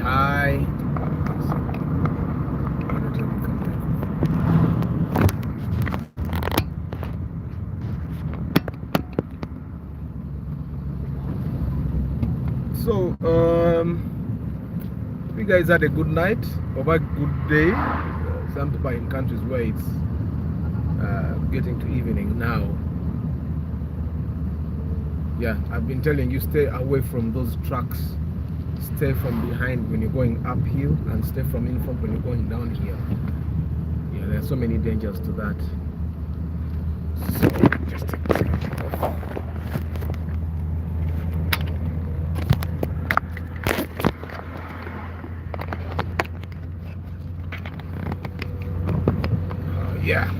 Hi. So, you guys had a good night or a good day. Some people are in countries where it's getting to evening now. Yeah, I've been telling you, stay away from those trucks. Stay from behind when you're going uphill, and stay from in front when you're going downhill. Yeah, there are so many dangers to that. So, just take a second off. Yeah.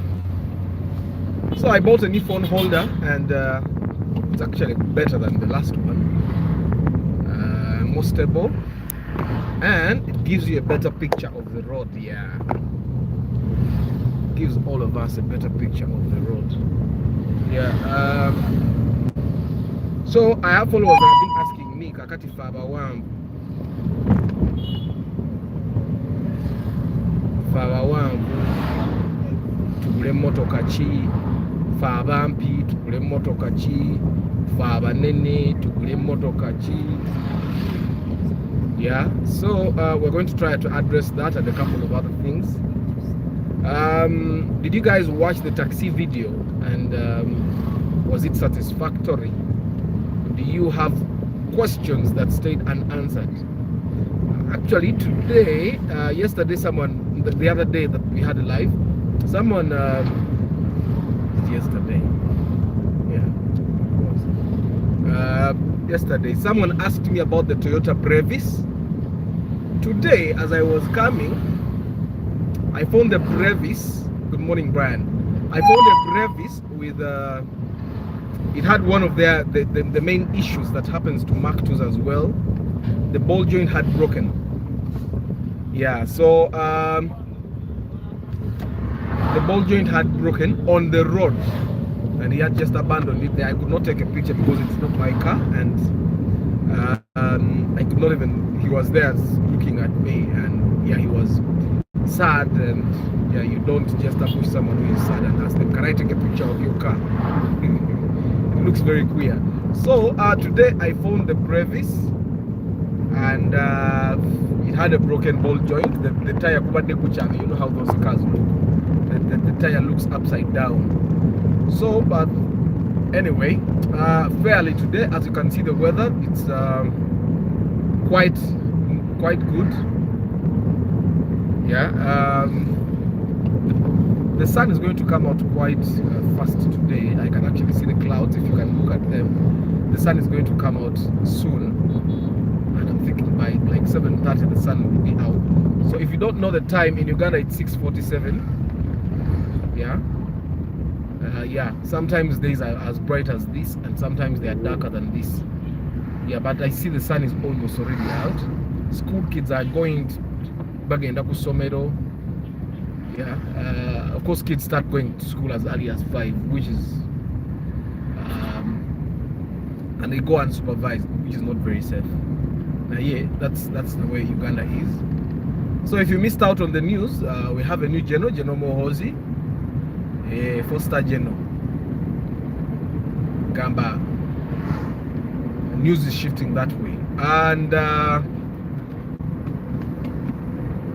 So I bought a new phone holder, and it's actually better than the last one. More stable, and it gives you a better picture of the road. Yeah, it gives all of us a better picture of the road. Yeah. So I have followers that have been asking me, kakati faba wangu tugule motoka ki, faba mpi tugule motoka ki, faba nene tugule motoka ki. Yeah, so we're going to try to address that and a couple of other things. Did you guys watch the taxi video, and was it satisfactory? Do you have questions that stayed unanswered? Actually, today, yesterday, someone, the other day that we had a live, someone, yesterday, yeah, yesterday, someone asked me about the Toyota Brevis. Today, as I was coming, I found the Brevis. Good morning, Brian. I found the Brevis with it had one of the main issues that happens to Mark IIs as well. The ball joint had broken. Yeah, so the ball joint had broken on the road, and he had just abandoned it there. I could not take a picture because it's not my car, and I could not even. He was there looking at me, and yeah, he was sad. And yeah, you don't just approach someone who is sad and ask them, "Can I take a picture of your car?" It looks very queer. So today I found the Brevis, and it had a broken ball joint. The tire, you know how those cars look. The tire looks upside down. So, but anyway, fairly today, as you can see, the weather, it's quite good. Yeah, the sun is going to come out quite fast today. I can actually see the clouds if you can look at them. The sun is going to come out soon, and I'm thinking by like 7:30 the sun will be out. So if you don't know the time, in Uganda it's 6:47. Yeah. Yeah, sometimes days are as bright as this, and sometimes they are darker than this. Yeah, but I see the sun is almost already out. School kids are going bagenda ku somero. Yeah, of course kids start going to school as early as 5, which is and they go unsupervised, which is not very safe. Now yeah, that's the way Uganda is. So if you missed out on the news, we have a new General Mohozi, a 4-star General. Gamba. News is shifting that way. And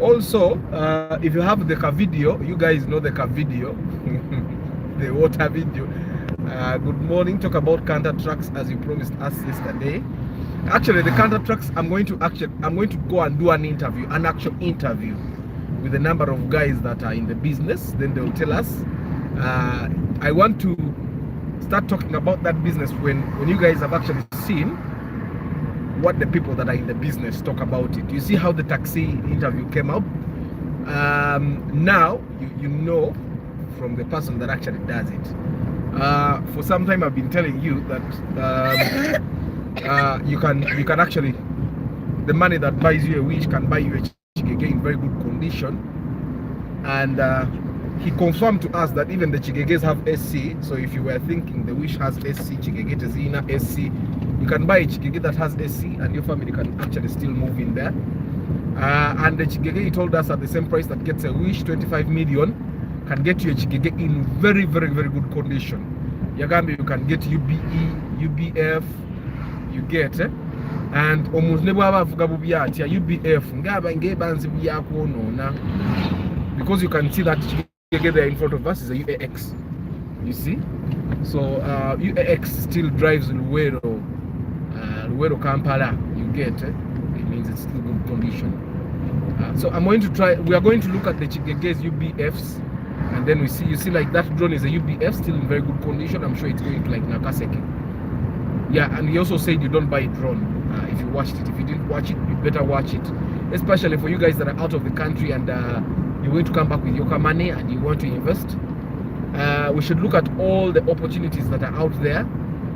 also, if you have the car video, you guys know the car video, the water video. Good morning. Talk about counter trucks as you promised us yesterday. Actually, the counter trucks, I'm going to go and do an actual interview with a number of guys that are in the business. Then they'll tell us. I want to start talking about that business when you guys have actually seen what the people that are in the business talk about it. You see how the taxi interview came out. Now you know from the person that actually does it. For some time I've been telling you that you can actually, the money that buys you a wish can buy you a chigege in very good condition. And he confirmed to us that even the chigeges have SC. So if you were thinking the wish has SC, chigege tezina SC, you can buy a chigege that has SC, and your family can actually still move in there. And the Chigege, he told us, at the same price that gets a Wish, 25 million, can get you a Chigege in very, very, very good condition. Yagambi, you can get UBE, UBF, you get, and almost never have UBF, because you can see that Chigege there in front of us is a UAX. You see? So UAX still drives Luwero Kampala, you get, it means it's still good condition. So I'm going to try, we are going to look at the Chigege's UBFs, and then you see like that drone is a UBF, still in very good condition. I'm sure it's going to like Nakaseke. Yeah, and he also said you don't buy a drone if you watched it. If you didn't watch it, you better watch it, especially for you guys that are out of the country and you're going to come back with your money and you want to invest. We should look at all the opportunities that are out there.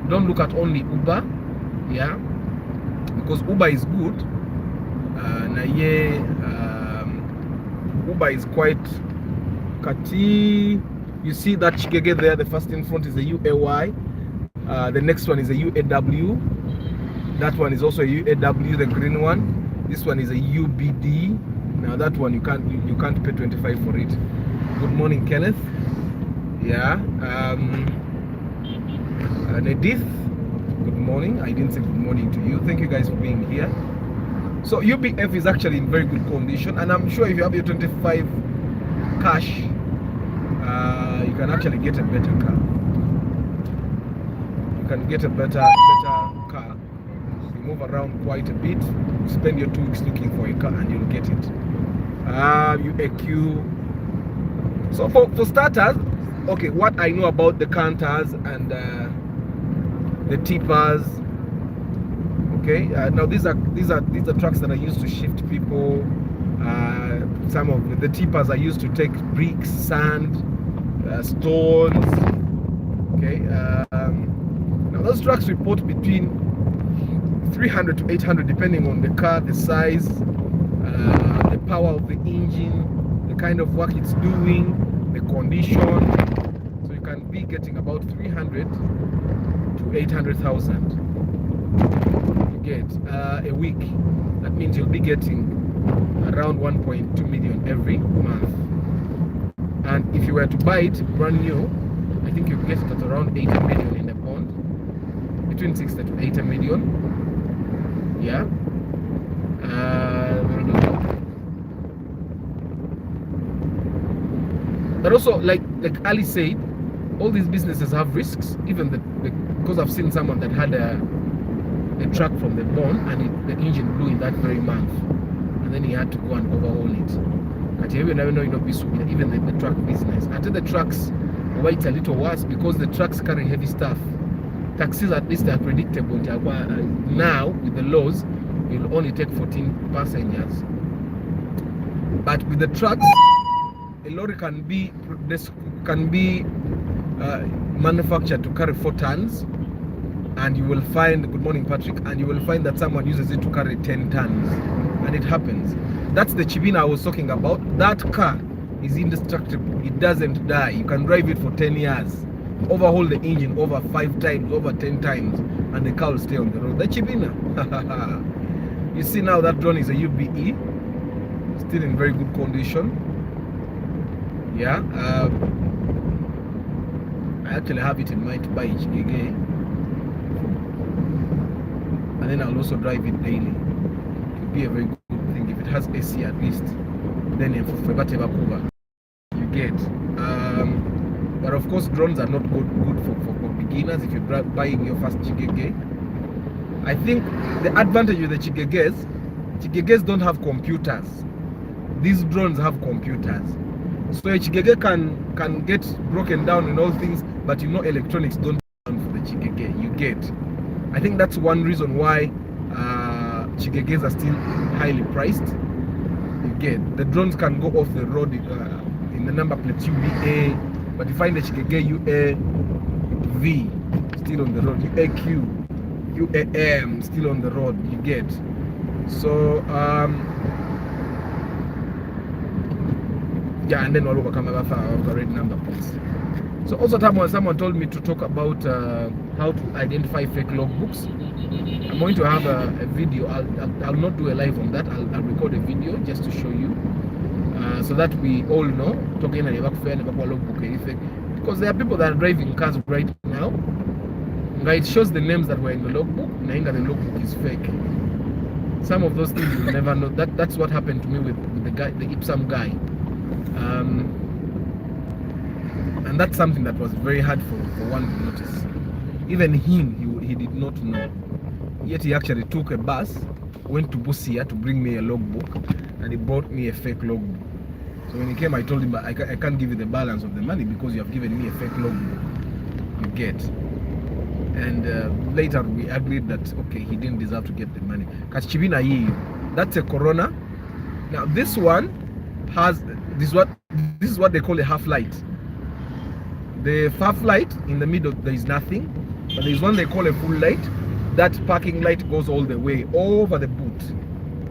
Don't look at only Uber, yeah, because Uber is good. Uber is quite catchy. You see that Chigege there, the first in front is a UAY, the next one is a UAW, that one is also a UAW, the green one. This one is a UBD. Now that one you can't pay 25 for it. Good morning, Kenneth. Yeah, Edith, good morning. I didn't say good morning to you. Thank you guys for being here. So UBF is actually in very good condition, and I'm sure if you have your 25 cash, you can actually get a better car. You can get a better car. You move around quite a bit. You spend your 2 weeks looking for a car, and you'll get it. UAQ. So for starters, okay, what I know about the canters and the tippers. Okay, now these are trucks that are used to shift people. Some of the tippers are used to take bricks, sand, stones. Okay, now those trucks report between 300 to 800 depending on the car, the size, the power of the engine, the kind of work it's doing, the condition. So you can be getting about 300 to 800,000 get a week. That means you'll be getting around 1.2 million every month. And if you were to buy it brand new, I think you'll get it at around 80 million in the bond, between 60 to 80 million. Yeah. But also, like Ali said, all these businesses have risks. Even because I've seen someone that had a truck from the bond and the engine blew in that very month, and then he had to go and overhaul it. But you never know, even the truck business. Until the trucks, it's a little worse because the trucks carry heavy stuff. Taxis at least are predictable. Now with the laws, you'll only take 14 passengers. But with the trucks, a lorry can be manufactured to carry 4 tons. And you will find, good morning Patrick, and you will find that someone uses it to carry 10 tons. And it happens. That's the Chibina I was talking about. That car is indestructible. It doesn't die. You can drive it for 10 years. Overhaul the engine over 5 times, over 10 times, and the car will stay on the road. The Chibina. You see now that drone is a UBE. Still in very good condition. Yeah. I actually have it in mind to buy Chigege. And then I'll also drive it daily. It will be a very good thing if it has AC at least. Then you get. But of course, drones are not good for beginners. If you're buying your first Chigege, I think the advantage with the Chigeges don't have computers. These drones have computers. So a Chigege can get broken down in all things, but electronics don't run for the Chigege. You get. I think that's one reason why Chigeges are still highly priced. You get. The drones can go off the road in the number plate UBA, but you find the Chigege UAV still on the road, UAQ, UAM still on the road. You get. So yeah, and then all over Kamagafa of the red number plates. So also someone told me to talk about how to identify fake logbooks. I'm going to have a video. I'll not do a live on that. I'll record a video just to show you, so that we all know. Talking about fair logbook, because there are people that are driving cars right now. It shows the names that were in the logbook, knowing that the logbook is fake. Some of those things you'll never know. That's what happened to me with the guy, the Ipsum guy. And that's something that was very hard for one to notice. Even him, he did not know. Yet he actually took a bus, went to Busia to bring me a logbook, and he brought me a fake logbook. So when he came, I told him, I can't give you the balance of the money because you have given me a fake logbook. You get. And later we agreed that okay, he didn't deserve to get the money. That's a Corona. Now this one has this is what they call a half light. The half light in the middle there is nothing, but there is one they call a full light. That parking light goes all the way over the boot.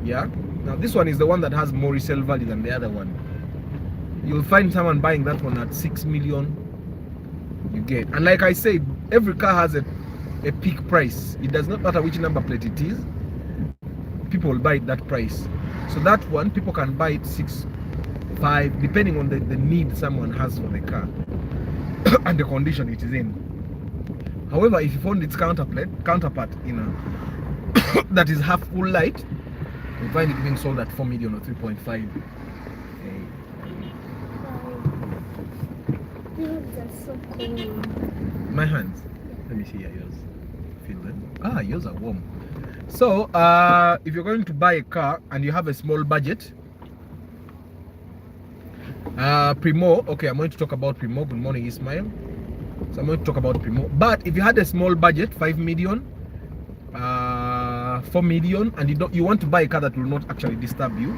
Yeah. Now this one is the one that has more resale value than the other one. You'll find someone buying that one at 6 million. You get. And like I said, every car has a peak price. It does not matter which number plate it is. People will buy it that price. So that one, people can buy it 6, 5, depending on the need someone has for the car and the condition it is in. However, if you found its counterpart in a that is half full light, you'll find it being sold at 4 million or 3.5. So cool. My hands. Let me see yours. Feel them. Ah, yours are warm. So, if you're going to buy a car and you have a small budget, Primo. Okay, I'm going to talk about Primo. Good morning, Ismail. So I'm going to talk about Primo. But if you had a small budget, 5 million, 4 million, and you want to buy a car that will not actually disturb you,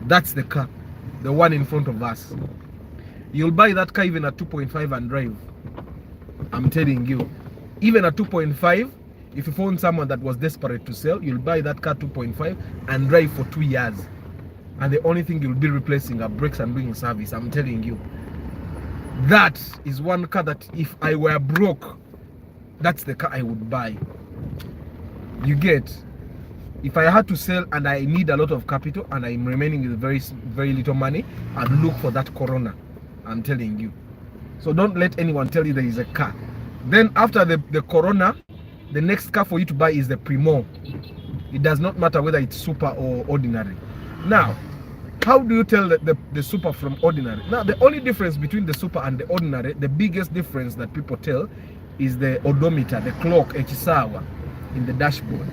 that's the car, the one in front of us. You'll buy that car even at 2.5 and drive. I'm telling you, even at 2.5, if you found someone that was desperate to sell, you'll buy that car 2.5 and drive for 2 years. And the only thing you'll be replacing are brakes and doing service. I'm telling you, that is one car that if I were broke, that's the car I would buy. You get. If I had to sell and I need a lot of capital and I'm remaining with very, very little money, I'd look for that Corona. I'm telling you. So don't let anyone tell you there is a car. Then after the Corona, the next car for you to buy is the Primo. It does not matter whether it's super or ordinary. Now, how do you tell the super from ordinary? Now, the only difference between the super and the ordinary, the biggest difference that people tell is the odometer, the clock, echisawa, in the dashboard.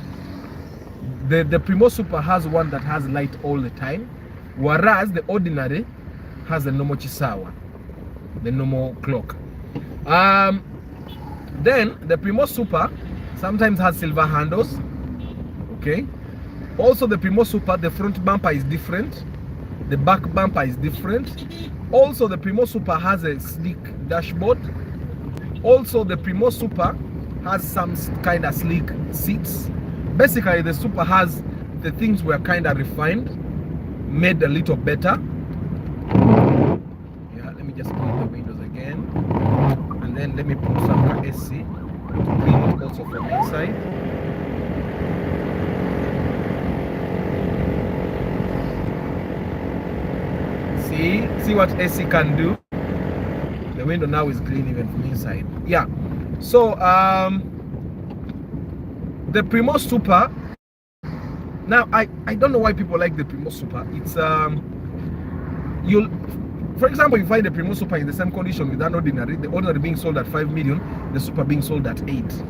The Primo Super has one that has light all the time, whereas the ordinary has the normal chisawa, the normal clock. Then the Primo Super sometimes has silver handles. Okay. Also the Primo Super, the front bumper is different, the back bumper is different. Also the Primo Super has a sleek dashboard. Also the Primo Super has some kind of sleek seats. Basically the Super has the things were kind of refined, made a little better. Yeah, let me just clean the windows again, and then let me put some AC to clean it also from inside. See what AC can do. The window now is clean even from inside. Yeah. So the Primo Super. Now I don't know why people like the Primo Super. It's for example, you find the Primo Super in the same condition with an ordinary, the ordinary being sold at 5 million, the Super being sold at 8.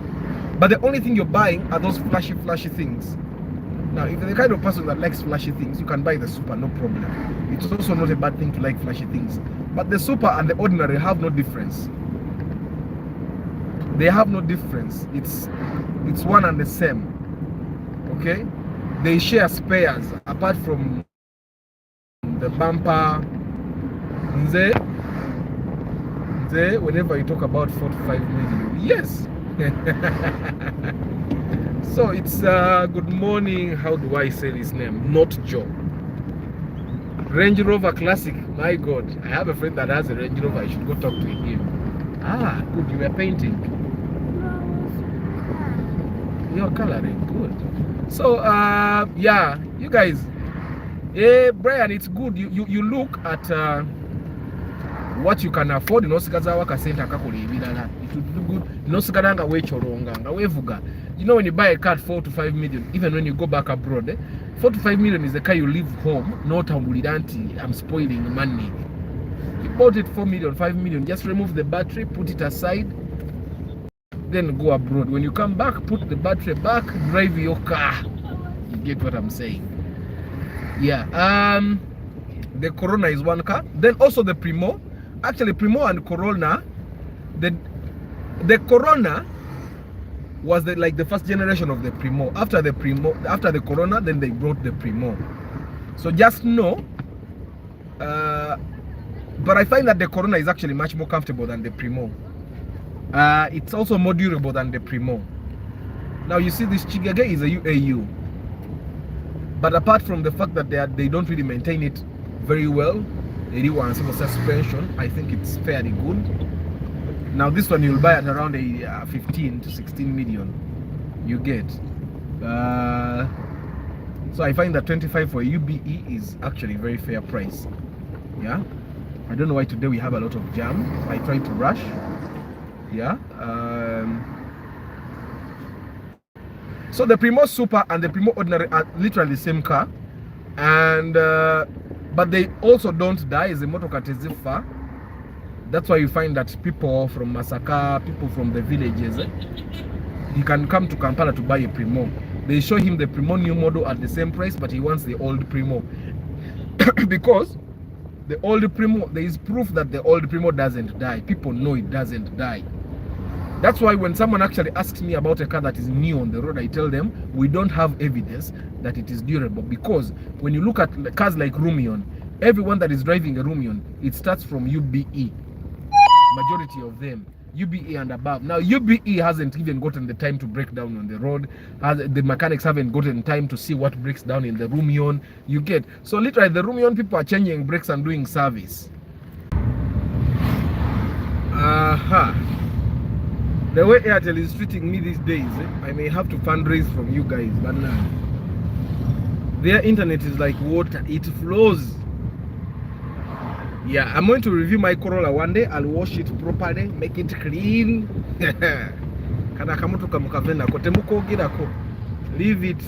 But the only thing you're buying are those flashy things. Now, if you're the kind of person that likes flashy things, you can buy the Super, no problem. It's also not a bad thing to like flashy things. But the Super and the ordinary have no difference. They have no difference. It's one and the same. Okay? They share spares apart from the bumper. Nze, whenever you talk about 45 million, yes. So it's good morning. How do I say his name? Not Joe. Range Rover Classic. My God, I have a friend that has a Range Rover. I should go talk to him. Ah, good. You were painting. You're coloring. Good. So, yeah, you guys. Yeah, Brian, it's good. You look at what you can afford. You know, it would look good. You know, you know, when you buy a car 4 to 5 million, even when you go back abroad, 4 to 5 million is the car you leave home. Not I'm spoiling money. You bought it 4 million, 5 million. Just remove the battery, put it aside, then go abroad. When you come back, put the battery back, drive your car. You get what I'm saying? Yeah. The Corona is one car. Then also the Primo. Actually, Primo and Corona. The Corona was like the first generation of the Primo. After the Corona, then they brought the Primo. So just know. But I find that the Corona is actually much more comfortable than the Primo. It's also more durable than the Primo. Now you see this Chigage is a UAU. But apart from the fact that they don't really maintain it very well, they do want some suspension, I think it's fairly good. Now this one you'll buy at around a 15 to 16 million. You get. So I find that 25 for a UBE is actually a very fair price. Yeah. I don't know why today we have a lot of jam. I try to rush. Yeah. So the Primo Super and the Primo Ordinary are literally the same car, and but they also don't die. As a motor car far. That's why you find that people from Masaka, people from the villages, he can come to Kampala to buy a Primo. They show him the Primo new model at the same price, but he wants the old Primo because the old Primo, there is proof that the old Primo doesn't die. People know it doesn't die. That's why when someone actually asks me about a car that is new on the road, I tell them we don't have evidence that it is durable, because when you look at cars like Rumion, everyone that is driving a Rumion, it starts from UBE. Majority of them, UBE and above. Now UBE hasn't even gotten the time to break down on the road. The mechanics haven't gotten time to see what breaks down in the Rumion. You get. So literally the Rumion people are changing brakes and doing service. The way Airtel is treating me these days, I may have to fundraise from you guys, but now their internet is like water, it flows. Yeah, I'm going to review my Corolla one day. I'll wash it properly, make it clean. Leave it.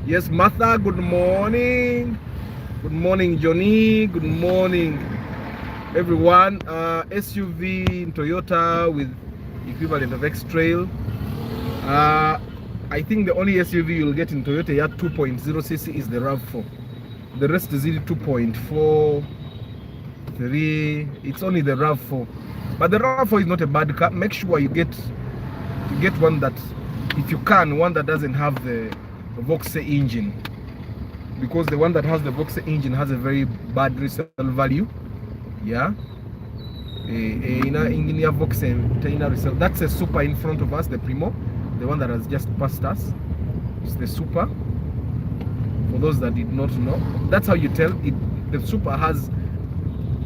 Yes, Martha, good morning. Good morning, Johnny. Good morning, everyone. SUV in Toyota with equivalent of X-Trail. I think the only SUV you'll get in Toyota at 2.0cc is the RAV4. The rest is either 2.4, 3. It's only the RAV4. But the RAV4 is not a bad car. Make sure you get one that, if you can, one that doesn't have the Voxe engine, because the one that has the Voxe engine has a very bad resale value. Yeah. That's a Super in front of us, the Primo, the one that has just passed us. It's the Super. For those that did not know, that's how you tell it. The Super has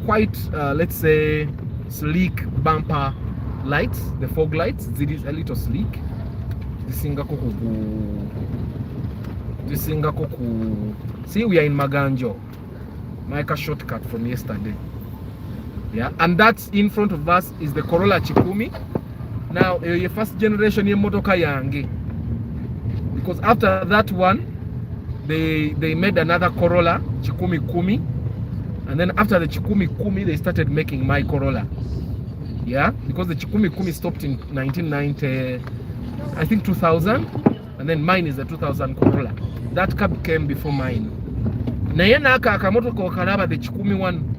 quite, let's say, sleek bumper lights. The fog lights, it is a little sleek. See, we are in Maganjo. Make a shortcut from yesterday. Yeah, and that's in front of us is the Corolla Chikumi. Now, your first generation motoka yange, because after that one, they made another Corolla Chikumi Kumi, and then after the Chikumi Kumi, they started making my Corolla. Yeah, because the Chikumi Kumi stopped in 1990, I think 2000, and then mine is the 2000 Corolla. That car came before mine. Na yena akamoto ko kalaba the Chikumi one.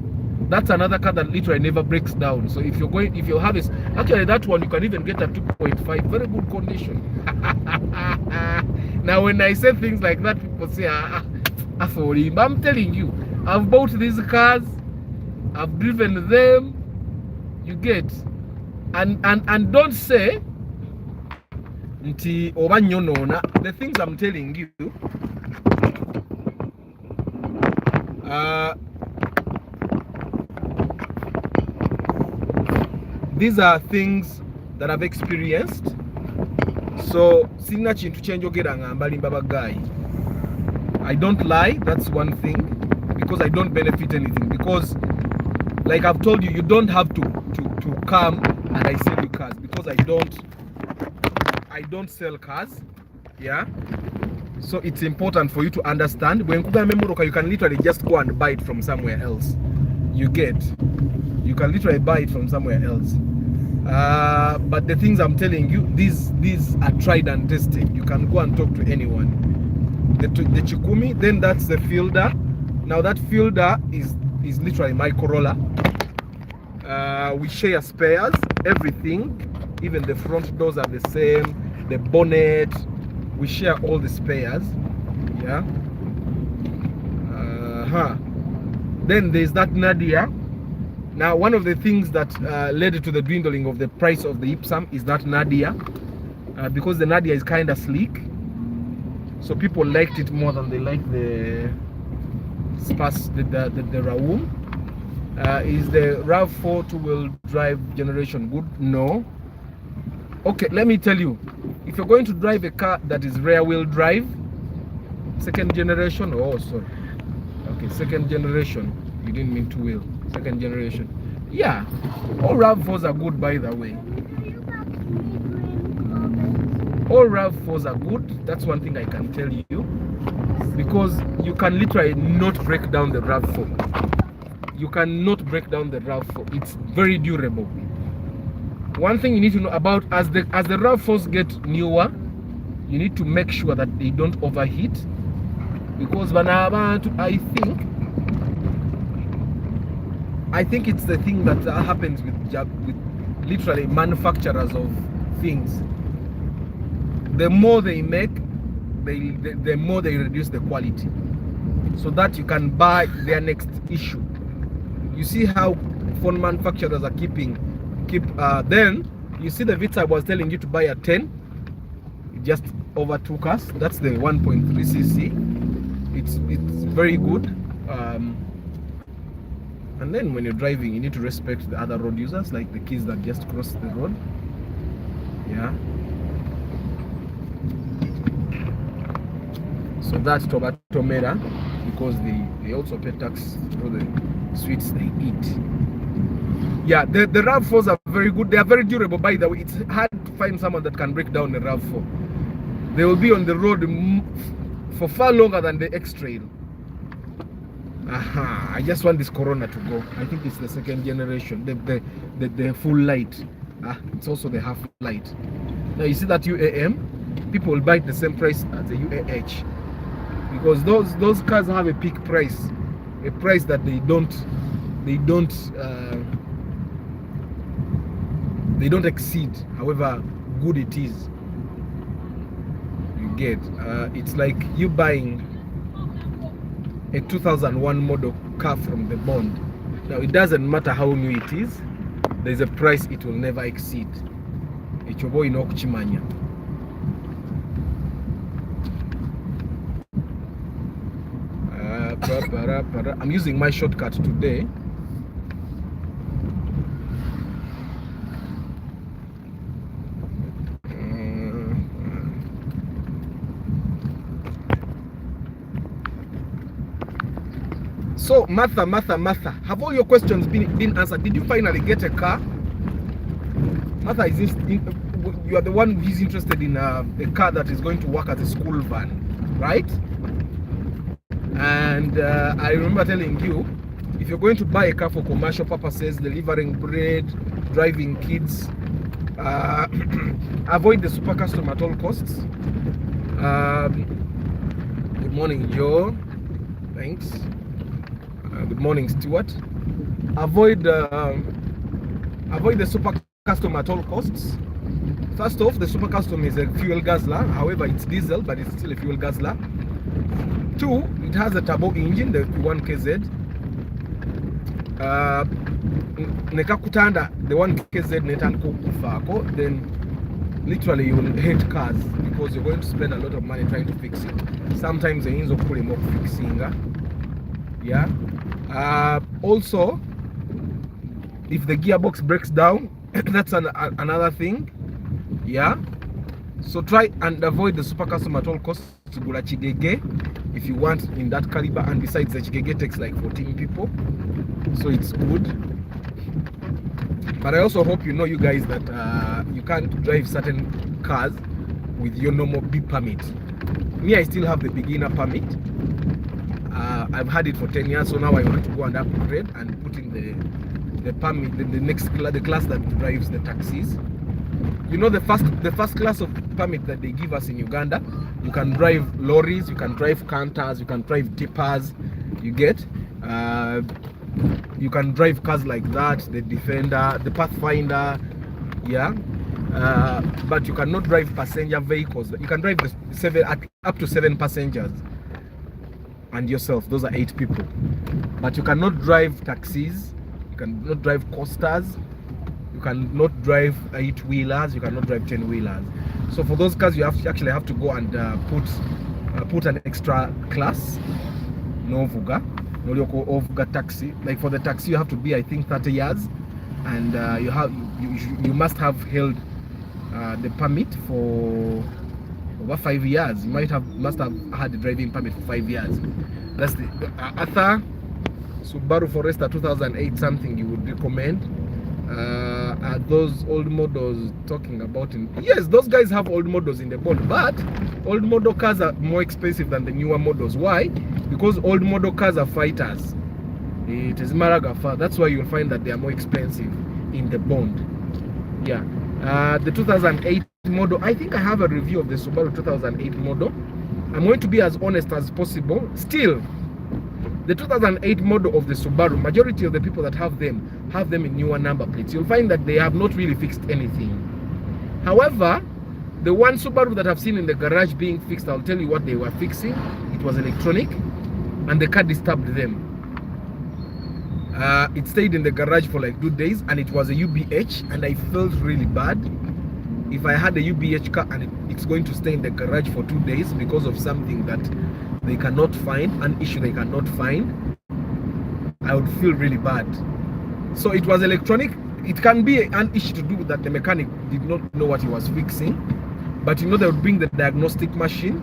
That's another car that literally never breaks down. So if you have this, actually that one you can even get a 2.5, very good condition. Now when I say things like that, people say, sorry, but I'm telling you, I've bought these cars, I've driven them, you get, and don't say, the things I'm telling you, these are things that I've experienced. So sina chintu kyenjogera ngamba limba bagayi. I don't lie, that's one thing, because I don't benefit anything. Because like I've told you, you don't have to come and I sell you cars, because I don't sell cars. Yeah, so it's important for you to understand when you can literally just go and buy it from somewhere else. You can literally buy it from somewhere else. But the things I'm telling you, these are tried and tested. You can go and talk to anyone. The Chikumi, then that's the Fielder. Now that Fielder is literally my Corolla. We share spares, everything, even the front doors are the same, the bonnet, we share all the spares. Yeah. Then there's that Nadia. Now one of the things that led to the dwindling of the price of the Ipsum is that Nadia, because the Nadia is kind of sleek, so people liked it more than they liked the Spas, the Raum. Is the RAV4 two-wheel drive generation good? No. Okay, let me tell you, if you're going to drive a car that is rear-wheel drive, second generation, second generation, you didn't mean two-wheel, second generation, yeah, all RAV4s are good, by the way. All RAV4s are good, that's one thing I can tell you, because you can literally not break down the RAV4. You cannot break down the RAV4. It's very durable. One thing you need to know about, as the RAV4s get newer, you need to make sure that they don't overheat, because I think it's the thing that happens with literally manufacturers of things. The more they make, the more they reduce the quality, so that you can buy their next issue. You see how phone manufacturers are keep then you see the Vitz I was telling you to buy at 10, it just overtook us. That's the 1.3cc. It's very good. And then when you're driving, you need to respect the other road users, like the kids that just cross the road. Yeah. So that's Tomato Mera, because they also pay tax for the sweets they eat. Yeah, the RAV4s are very good. They are very durable, by the way. It's hard to find someone that can break down a RAV4. They will be on the road for far longer than the X-Trail. I just want this Corona to go. I think it's the second generation, the full light. It's also the half light. Now you see that UAM, people will buy it the same price as the UAH, because those cars have a peak price, a price that they don't exceed, however good it is. You get, it's like you buying a 2001 model car from the bond. Now it doesn't matter how new it is, there's a price it will never exceed. I'm using my shortcut today. So Martha, have all your questions been answered? Did you finally get a car? Martha, you are the one who is interested in a car that is going to work as a school van, right? And I remember telling you, if you're going to buy a car for commercial purposes, delivering bread, driving kids, avoid the super custom at all costs. Good morning, Joe. Thanks. Good morning, Stuart. Avoid the super custom at all costs. First off, the super custom is a fuel guzzler. However, it's diesel, but it's still a fuel guzzler. 2, it has a turbo engine, the 1KZ. Nekakutanda, the 1KZ netanko kufako, then literally you will hate cars, because you're going to spend a lot of money trying to fix it. Sometimes the inzo put him up fixing. Yeah. Also, if the gearbox breaks down, That's another thing. Yeah. So try and avoid the super custom at all costs. Gula chigege if you want in that caliber, and besides the chigege takes like 14 people, so it's good. But I also hope you know, you guys, that you can't drive certain cars with your normal B permit. Me, I still have the beginner permit. I've had it for 10 years, so now I want to go and upgrade and put in the permit, the class that drives the taxis. You know, the first class of permit that they give us in Uganda, you can drive lorries, you can drive canters, you can drive tippers, you get. You can drive cars like that, the Defender, the Pathfinder, yeah. But you cannot drive passenger vehicles. You can drive up to 7 passengers and yourself. Those are 8 people. But you cannot drive taxis. You cannot drive coasters. You cannot drive 8-wheelers. You cannot drive 10-wheelers. So for those cars, you actually have to go and put an extra class. No vuga. No local ovuga taxi. Like for the taxi, you have to be, I think, 30 years, and you must have held the permit for over 5 years. You must have had a driving permit for 5 years. That's the other Subaru Forester 2008 something you would recommend. Are those old models talking about? Yes, those guys have old models in the board, but old model cars are more expensive than the newer models. Why? Because old model cars are fighters. It is Maragafa. That's why you'll find that they are more expensive in the bond. Yeah. The 2008 model, I think I have a review of the Subaru 2008 model. I'm going to be as honest as possible. Still, the 2008 model of the Subaru, majority of the people that have them in newer number plates. You'll find that they have not really fixed anything. However, the one Subaru that I've seen in the garage being fixed, I'll tell you what they were fixing. It was electronic, and the car disturbed them. It stayed in the garage for like 2 days, and it was a UBH, and I felt really bad. If I had a UBH car and it's going to stay in the garage for 2 days because of something that they cannot find, an issue they cannot find, I would feel really bad. So it was electronic. It can be an issue to do with that the mechanic did not know what he was fixing, but you know, they would bring the diagnostic machine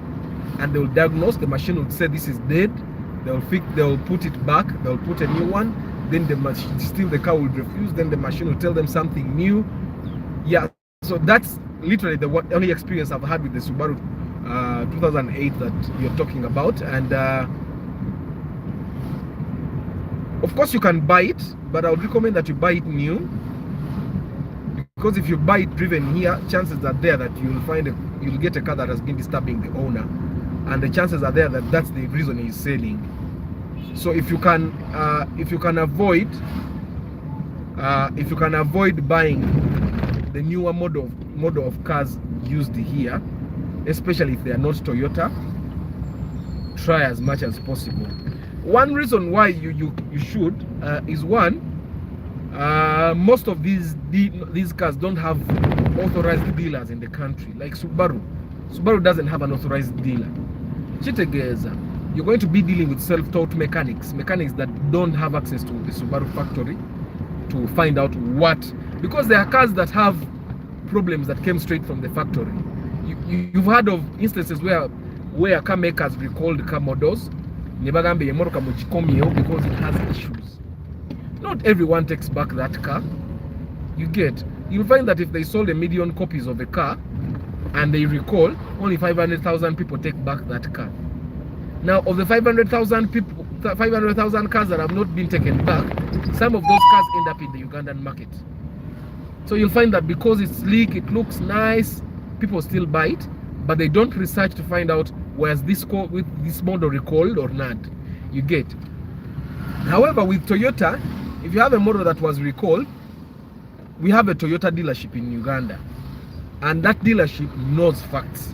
and they will diagnose. The machine would say this is dead. They'll put it back, they'll put a new one, then the machine, still the car will refuse, then the machine will tell them something new. Yeah, so that's literally the only experience I've had with the Subaru 2008 that you're talking about. And of course you can buy it, but I would recommend that you buy it new, because if you buy it driven here, chances are there that you'll get a car that has been disturbing the owner, and the chances are there that that's the reason he's selling. So if you can avoid buying the newer model of cars used here, especially if they are not Toyota, try as much as possible. One reason why you should is one, most of these cars don't have authorized dealers in the country. Like Subaru doesn't have an authorized dealer. Chitegeza, you're going to be dealing with self-taught mechanics that don't have access to the Subaru factory to find out what, because there are cars that have problems that came straight from the factory. You've heard of instances where car makers recalled car models because it has issues. Not everyone takes back that car. You'll find that if they sold 1 million copies of a car and they recall, only 500,000 people take back that car. Now, of the 500,000 cars that have not been taken back, some of those cars end up in the Ugandan market. So you'll find that because it's sleek, it looks nice, people still buy it, but they don't research to find out was this model recalled or not. However, with Toyota, if you have a model that was recalled, we have a Toyota dealership in Uganda, and that dealership knows facts.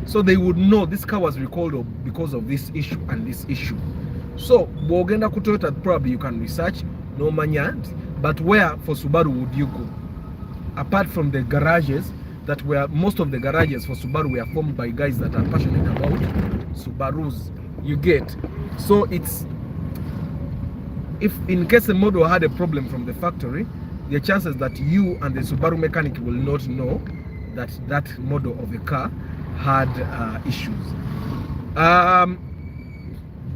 So they would know this car was recalled because of this issue and this issue. So Bogenda ku Toyota, probably you can research, no manyant, but where for Subaru would you go? Apart from the garages, most of the garages for Subaru were formed by guys that are passionate about Subarus. So it's, if in case the model had a problem from the factory, the chances that you and the Subaru mechanic will not know that that model of a car had issues.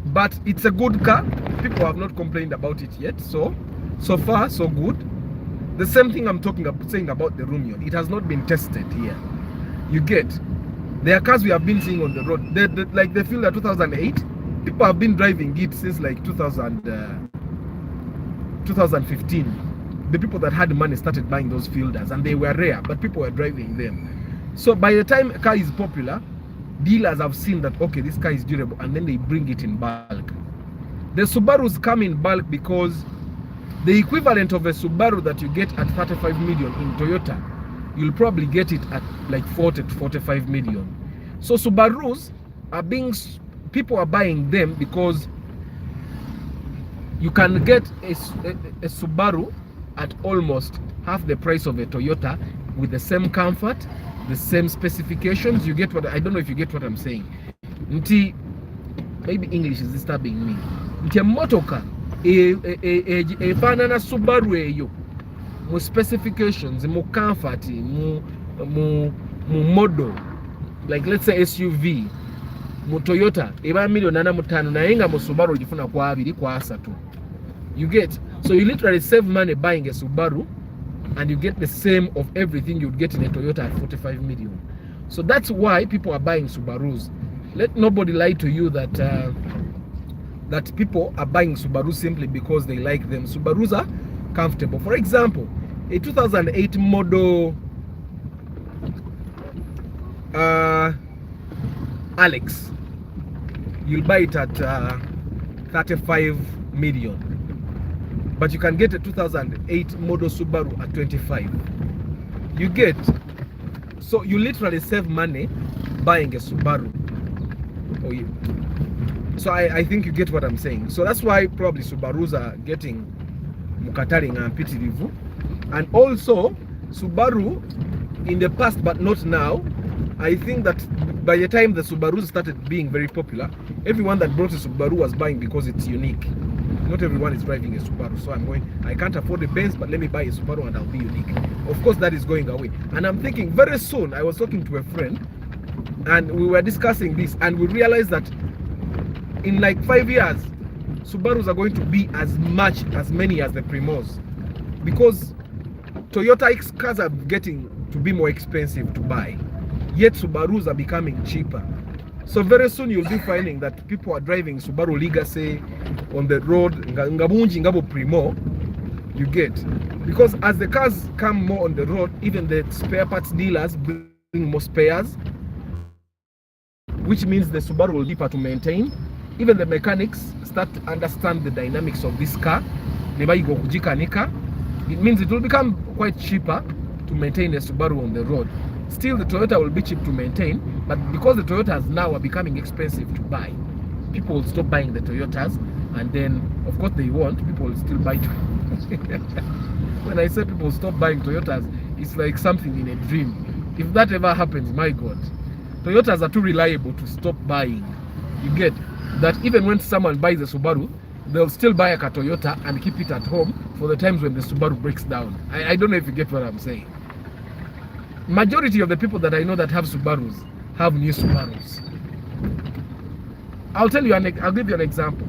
But it's a good car. People have not complained about it yet. So far, so good. The same thing I'm saying about the Rumion. It has not been tested here. You get, there are cars we have been seeing on the road. Like the Fielder 2008, people have been driving it since like 2015. The people that had money started buying those Fielders, and they were rare, but people were driving them. So by the time a car is popular, dealers have seen that, okay, this car is durable, and then they bring it in bulk. The Subarus come in bulk because the equivalent of a Subaru that you get at 35 million in Toyota, you'll probably get it at like 40 to 45 million. So Subarus are people are buying them because you can get a Subaru at almost half the price of a Toyota with the same comfort, the same specifications. You get what, I don't know if you get what I'm saying. Maybe English is disturbing me. Nti motoka fanana Subaru eyo mu specifications, mu comfort, mu model, like let's say SUV, mu Toyota eba $1,500,000 naye nga mu Subaru gifuna kwa 2 kwa 3. You get, so you literally save money buying a Subaru, and you get the same of everything you'd get in a Toyota at 45 million. So that's why people are buying Subarus. Let nobody lie to you that that people are buying Subarus simply because they like them. Subarus are comfortable. For example, a 2008 model Alex, you'll buy it at 35 million. But you can get a 2008 model Subaru at 25. You get, so you literally save money buying a Subaru. Oh, yeah. So I think you get what I'm saying. So that's why probably Subarus are getting mukataring and pitirivu. And also Subaru in the past, but not now, I think that by the time the Subarus started being very popular, everyone that brought a Subaru was buying because it's unique. Not everyone is driving a Subaru, so I can't afford a Benz, but let me buy a Subaru and I'll be unique. Of course, that is going away. And I'm thinking very soon, I was talking to a friend and we were discussing this, and we realized that in like 5 years, Subarus are going to be as many as the Primos, because Toyota cars are getting to be more expensive to buy, yet Subarus are becoming cheaper. So very soon you'll be finding that people are driving Subaru Legacy on the road, ngabunji ngabo Primo. You get, because as the cars come more on the road, even the spare parts dealers bring more spares, which means the Subaru will be cheaper to maintain. Even the mechanics start to understand the dynamics of this car. It means it will become quite cheaper to maintain a Subaru on the road. Still, the Toyota will be cheap to maintain, but because the Toyotas now are becoming expensive to buy, people will stop buying the Toyotas, and then, of course, people will still buy Toyotas. When I say people stop buying Toyotas, it's like something in a dream. If that ever happens, my God, Toyotas are too reliable to stop buying. You get that even when someone buys a Subaru, they'll still buy a Toyota and keep it at home for the times when the Subaru breaks down. I don't know if you get what I'm saying. Majority of the people that I know that have Subarus have new Subarus. I'll give you an example.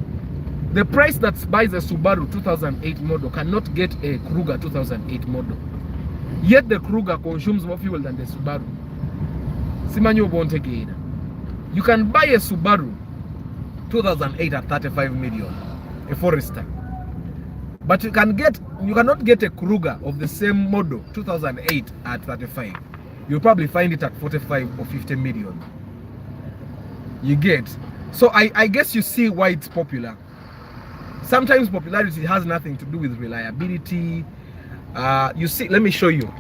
The price that buys a Subaru 2008 model cannot get a Kruger 2008 model. Yet the Kruger consumes more fuel than the Subaru. You can buy a Subaru 2008 at 35 million, a Forester. But you cannot get a Kruger of the same model 2008 at 35. You'll probably find it at 45 or 50 million. You get, so I guess you see why it's popular. Sometimes popularity has nothing to do with reliability. You see, let me show you.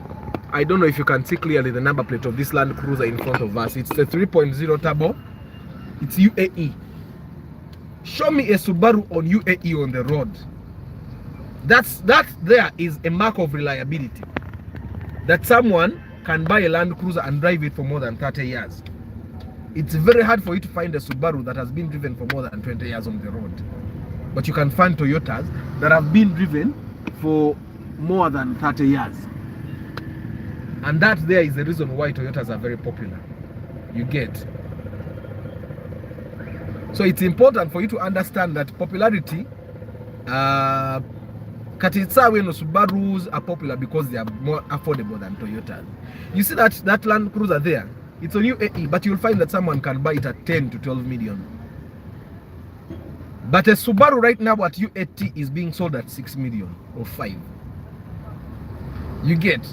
I don't know if you can see clearly the number plate of this Land Cruiser in front of us. It's the 3.0 turbo. It's UAE. Show me a Subaru on UAE on the road. That there is a mark of reliability. That someone can buy a Land Cruiser and drive it for more than 30 years. It's very hard for you to find a Subaru that has been driven for more than 20 years on the road. But you can find Toyotas that have been driven for more than 30 years. And that there is the reason why Toyotas are very popular. You get. So it's important for you to understand that popularity, Katitsawe no Subarus are popular because they are more affordable than Toyotas. You see that Land Cruiser there, it's a UAE, but you'll find that someone can buy it at 10 to 12 million. But a Subaru right now at UAT is being sold at 6 million or 5. You get.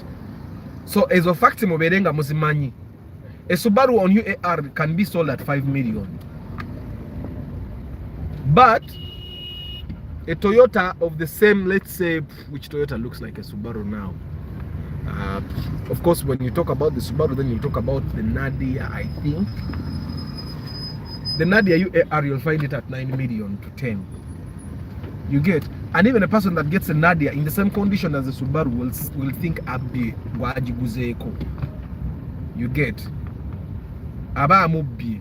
So as a fact, Moberenga Musimani, a Subaru on UAR can be sold at 5 million. But a Toyota of the same, let's say, which Toyota looks like a Subaru now? Of course, when you talk about the Subaru, then you talk about the Nadia, I think. The Nadia UAR, you'll find it at 9 million to 10. You get. And even a person that gets a Nadia in the same condition as a Subaru will think Abdi Wajiguzeko. You get. Aba Amubi.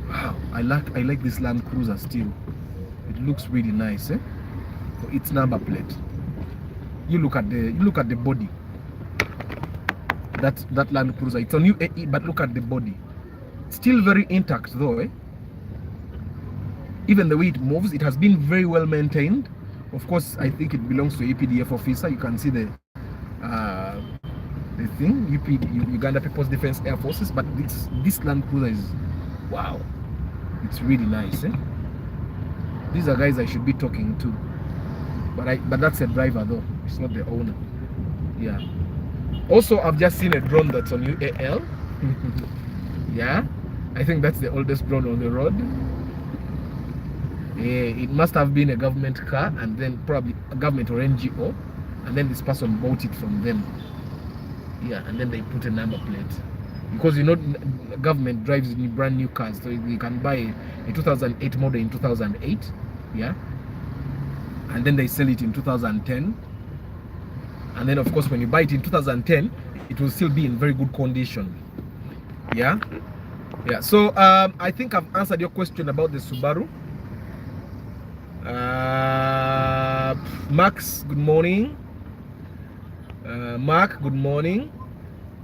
Wow, I like this Land Cruiser still. It looks really nice, eh? For its number plate. You look at the body. That Land Cruiser. It's on UAE, but look at the body. Still very intact though, eh? Even the way it moves, it has been very well maintained. Of course, I think it belongs to a EPDF officer. You can see the thing, Uganda People's Defense Air Forces. But this Land Cruiser is, wow, it's really nice, eh? These are guys I should be talking to. But that's a driver though. It's not the owner. Yeah. Also, I've just seen a drone that's on UAL. Yeah. I think that's the oldest drone on the road. It must have been a government car, and then probably a government or NGO, and then this person bought it from them. Yeah, and then they put a number plate. Because you know, government drives brand new cars, so you can buy a 2008 model in 2008, yeah, and then they sell it in 2010, and then of course when you buy it in 2010, it will still be in very good condition. Yeah. So I think I've answered your question about the Subaru. Max, good morning. Mark, good morning.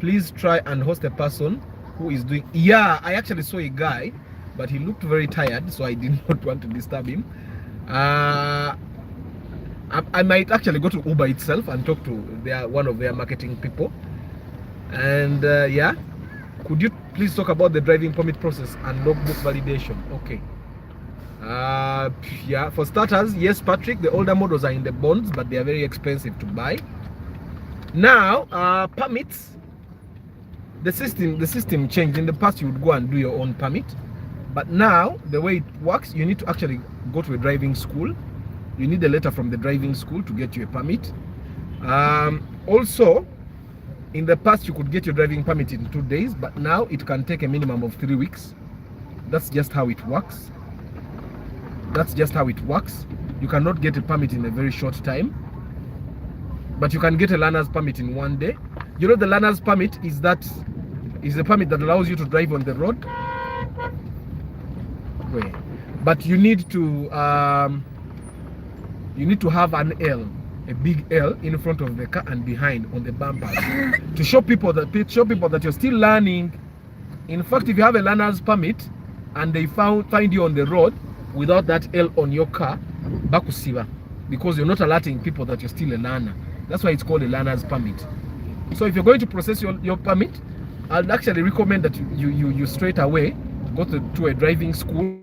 Please try and host a person who is doing. Yeah, I actually saw a guy, but he looked very tired, so I did not want to disturb him. I might actually go to Uber itself and talk to one of their marketing people. And yeah, could you please talk about the driving permit process and logbook validation? Okay. Yeah, for starters, yes, Patrick, the older models are in the bonds, but they are very expensive to buy. Now, permits, the system changed. In the past, you would go and do your own permit, but now the way it works, you need to actually go to a driving school. You need a letter from the driving school to get you a permit. Also, in the past, you could get your driving permit in 2 days, but now it can take a minimum of 3 weeks. That's just how it works. You cannot get a permit in a very short time, but you can get a learner's permit in 1 day. You know, the learner's permit is a permit that allows you to drive on the road. But you need to have an L, a big L in front of the car and behind on the bumper to show people that you're still learning. In fact, if you have a learner's permit and they find you on the road without that L on your car, bakusiba, because you're not alerting people that you're still a learner. That's why it's called a learner's permit. So if you're going to process your permit, I'd actually recommend that you straight away go to a driving school.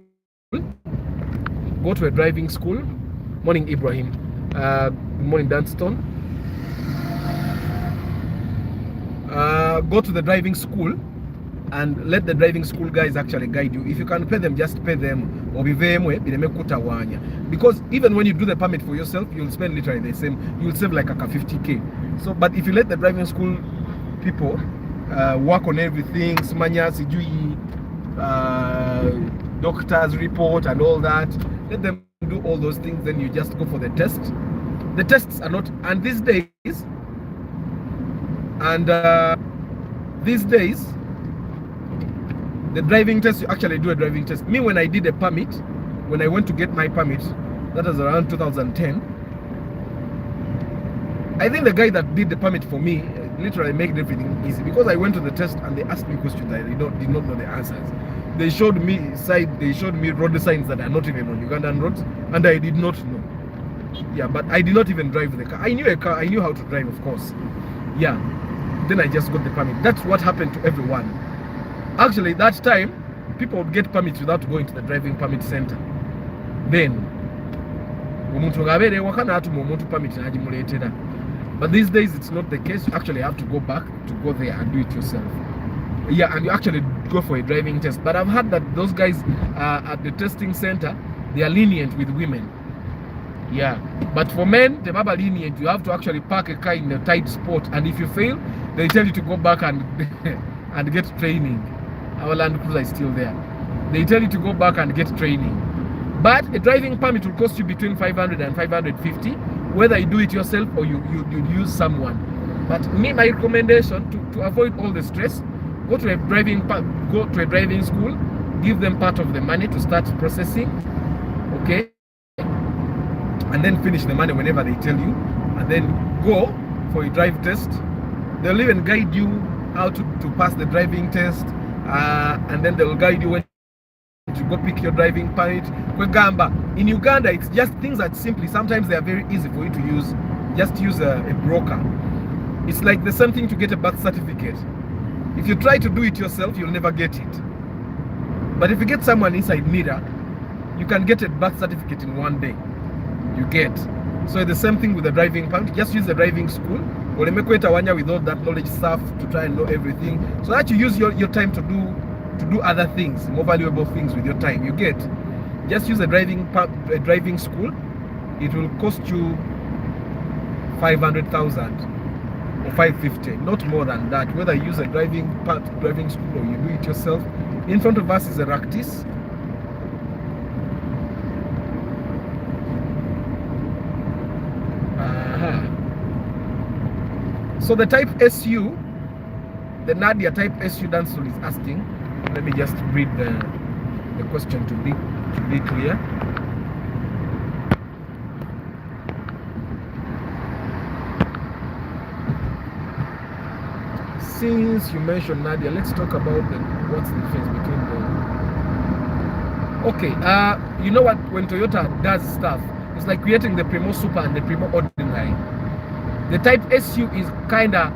Go to a driving school. Morning, Ibrahim. Good morning, Dunston. Go to the driving school and let the driving school guys actually guide you. If you can pay them, just pay them. Because even when you do the permit for yourself, you'll spend literally the same. You'll save like a 50K. So, but if you let the driving school people work on everything, doctor's report and all that, let them do all those things, then you just go for the test. The tests are not, and these days, the driving test, you actually do a driving test. Me, when I did a permit, when I went to get my permit, that was around 2010, I think the guy that did the permit for me literally made everything easy, because I went to the test and they asked me questions that I did not know the answers. They showed me road signs that are not even on Ugandan roads, and I did not know. Yeah, but I did not even drive the car. I knew a car, I knew how to drive, of course. Yeah, then I just got the permit. That's what happened to everyone. Actually, that time, people would get permits without going to the driving permit center. Then, but these days it's not the case. You actually have to go back to go there and do it yourself. Yeah, and you actually go for a driving test. But I've heard that those guys at the testing center, they are lenient with women. Yeah, but for men, the Baba lenient. You have to actually park a car in a tight spot, and if you fail, they tell you to go back and and get training. Our Land Cruiser is still there. They tell you to go back and get training. But a driving permit will cost you between 500 and 550, whether you do it yourself or you use someone. But my recommendation to avoid all the stress, go to a driving school, give them part of the money to start processing, okay, and then finish the money whenever they tell you, and then go for a drive test. They'll even guide you how to pass the driving test, and then they'll guide you when to go pick your driving permit. In Uganda, it's just things that simply, sometimes they are very easy for you to use. Just use a broker. It's like the same thing to get a birth certificate. If you try to do it yourself, you'll never get it. But if you get someone inside Mira, you can get a birth certificate in one day. You get. So the same thing with the driving permit. Just use the driving school, or with all that knowledge stuff to try and know everything, so that you use your time to do other things, more valuable things with your time. You get. Just use a driving school. It will cost you 500,000 or 550, not more than that. Whether you use a driving school or you do it yourself. In front of us is a Ractis. So the type SU, the Nadia type SU Dancehall is asking. Let me just read the question to be clear. Since you mentioned Nadia, let's talk about what's the difference between the. Okay, you know what? When Toyota does stuff, it's like creating the Primo Super and the Primo Ordinary. The type SU is kind of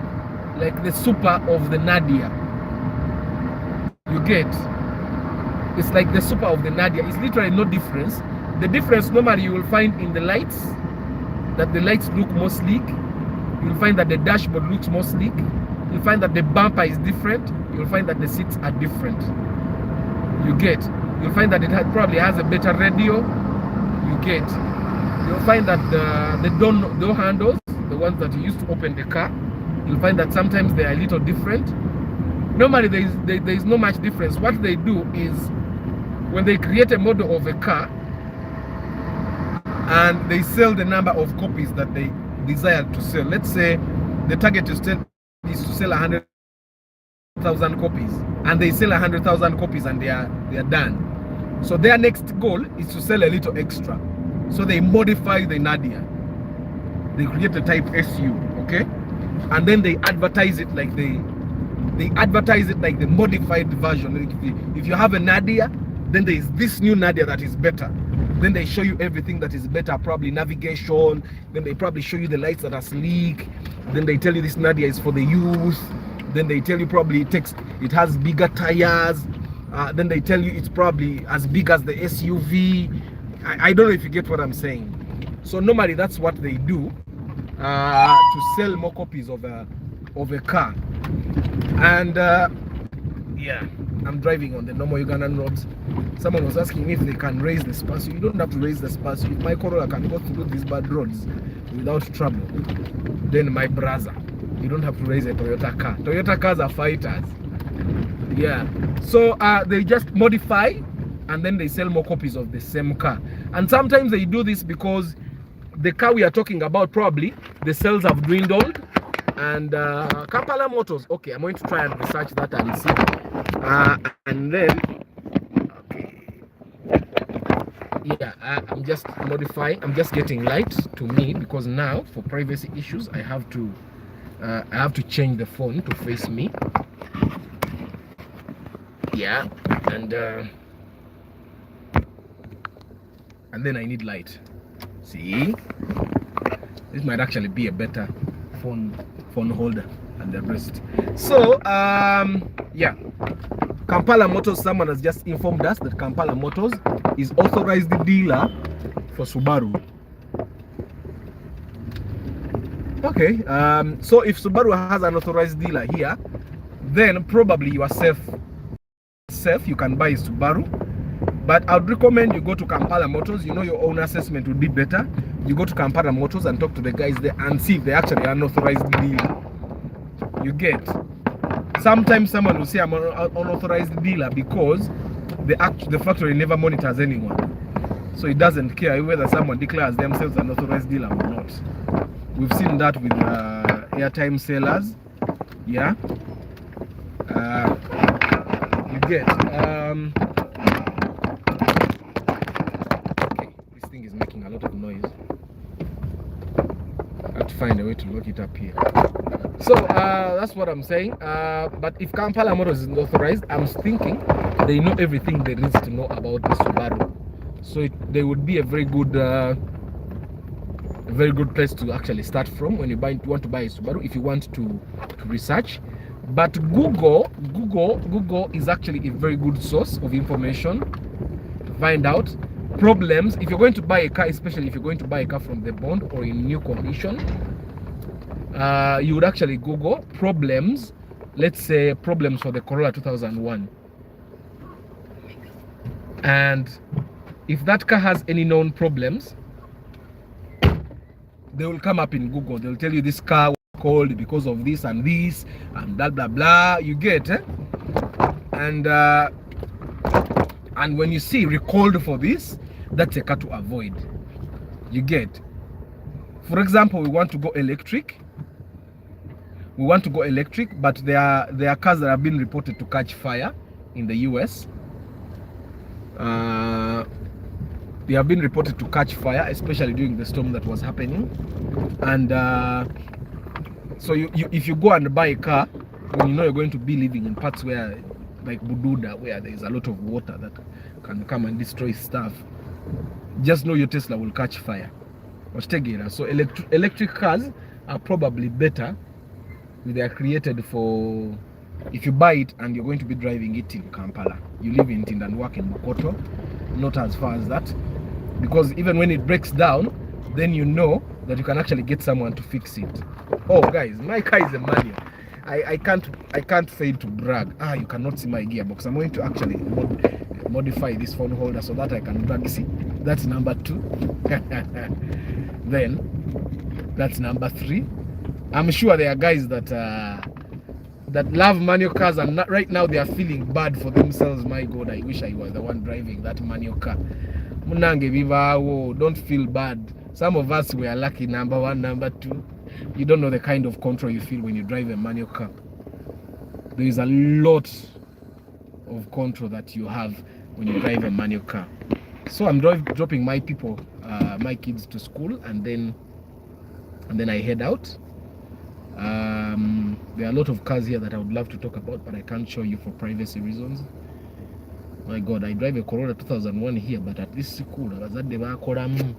like the super of the Nadia. You get? It's like the super of the Nadia. It's literally no difference. The difference normally you will find in the lights, that the lights look more sleek. You'll find that the dashboard looks more sleek. You'll find that the bumper is different. You'll find that the seats are different. You get? You'll find that it probably has a better radio. You get? You'll find that the door handles, the ones that you use to open the car, you'll find that sometimes they are a little different. Normally there is no much difference. What they do is, when they create a model of a car and they sell the number of copies that they desire to sell, let's say the target is to sell 100,000 copies, and they sell 100,000 copies and they are done. So their next goal is to sell a little extra. So they modify the Nadia. They create the type SU, okay? And then they advertise it like the modified version. If you have a Nadia, then there is this new Nadia that is better. Then they show you everything that is better, probably navigation. Then they probably show you the lights that are sleek. Then they tell you this Nadia is for the youth. Then they tell you probably it has bigger tires. Then they tell you it's probably as big as the SUV. I don't know if you get what I'm saying. So normally that's what they do to sell more copies of a car. And yeah, I'm driving on the normal Ugandan roads. Someone was asking if they can raise the space. You don't have to raise the space. If my Corolla can go through these bad roads without trouble, then my brother, you don't have to raise a Toyota car. Toyota cars are fighters. Yeah. So they just modify and then they sell more copies of the same car. And sometimes they do this because the car we are talking about, probably the sales have dwindled. And Kampala Motors, okay, I'm going to try and research that and see. And then, okay, yeah, I'm I'm just getting light to me, because now for privacy issues I have to change the phone to face me. Yeah, and then I need light. See, this might actually be a better phone holder and the rest. So yeah, Kampala Motors, someone has just informed us that Kampala Motors is authorized dealer for Subaru. Okay, so if Subaru has an authorized dealer here, then probably you are safe. You can buy Subaru, but I'd recommend you go to Kampala Motors. You know, your own assessment would be better. You go to Kampala Motors and talk to the guys there and see if they actually are an authorized dealer. You get, sometimes someone will say I'm an unauthorized dealer because the factory never monitors anyone, so it doesn't care whether someone declares themselves an authorized dealer or not. We've seen that with airtime sellers. Yeah, you get okay, this thing is making a lot of noise. I have to find a way to lock it up here. So that's what I'm saying. But if Kampala Motors is authorized, I'm thinking they know everything there is to know about the Subaru, so they would be a very good place to actually start from when you want to buy a Subaru, if you want to research. But Google is actually a very good source of information to find out problems. If you're going to buy a car, especially if you're going to buy a car from the bond or in new condition, you would actually Google problems. Let's say problems for the Corolla 2001, and if that car has any known problems, they will come up in Google. They'll tell you this car was called because of this and this and blah blah blah. You get, and when you see recalled for this, that's a car to avoid. You get, for example, we want to go electric, but there are cars that have been reported to catch fire in the US. They have been reported to catch fire, especially during the storm that was happening. And so if you go and buy a car when you know you're going to be living in parts where, like Bududa, where there is a lot of water that can come and destroy stuff, just know your Tesla will catch fire. So electric cars are probably better. They are created for, if you buy it and you're going to be driving it in Kampala, you live in Tinda and work in Mokoto, not as far as that, because even when it breaks down, then you know that you can actually get someone to fix it. Oh guys, my car is a manual. I can't fail to brag. You cannot see my gearbox. I'm going to actually modify this phone holder so that I can brag. See, that's number 2. Then that's number 3. I'm sure there are guys that love manual cars, and right now they are feeling bad for themselves. My God, I wish I was the one driving that manual car. Munange vivawo, don't feel bad. Some of us were lucky, number 1, number 2. You don't know the kind of control you feel when you drive a manual car. There is a lot of control that you have when you drive a manual car. So I'm dropping my people, my kids to school, and then I head out. There are a lot of cars here that I would love to talk about, but I can't show you for privacy reasons. My God, I drive a Corolla 2001 here, but at this school, bazadde bakolamu.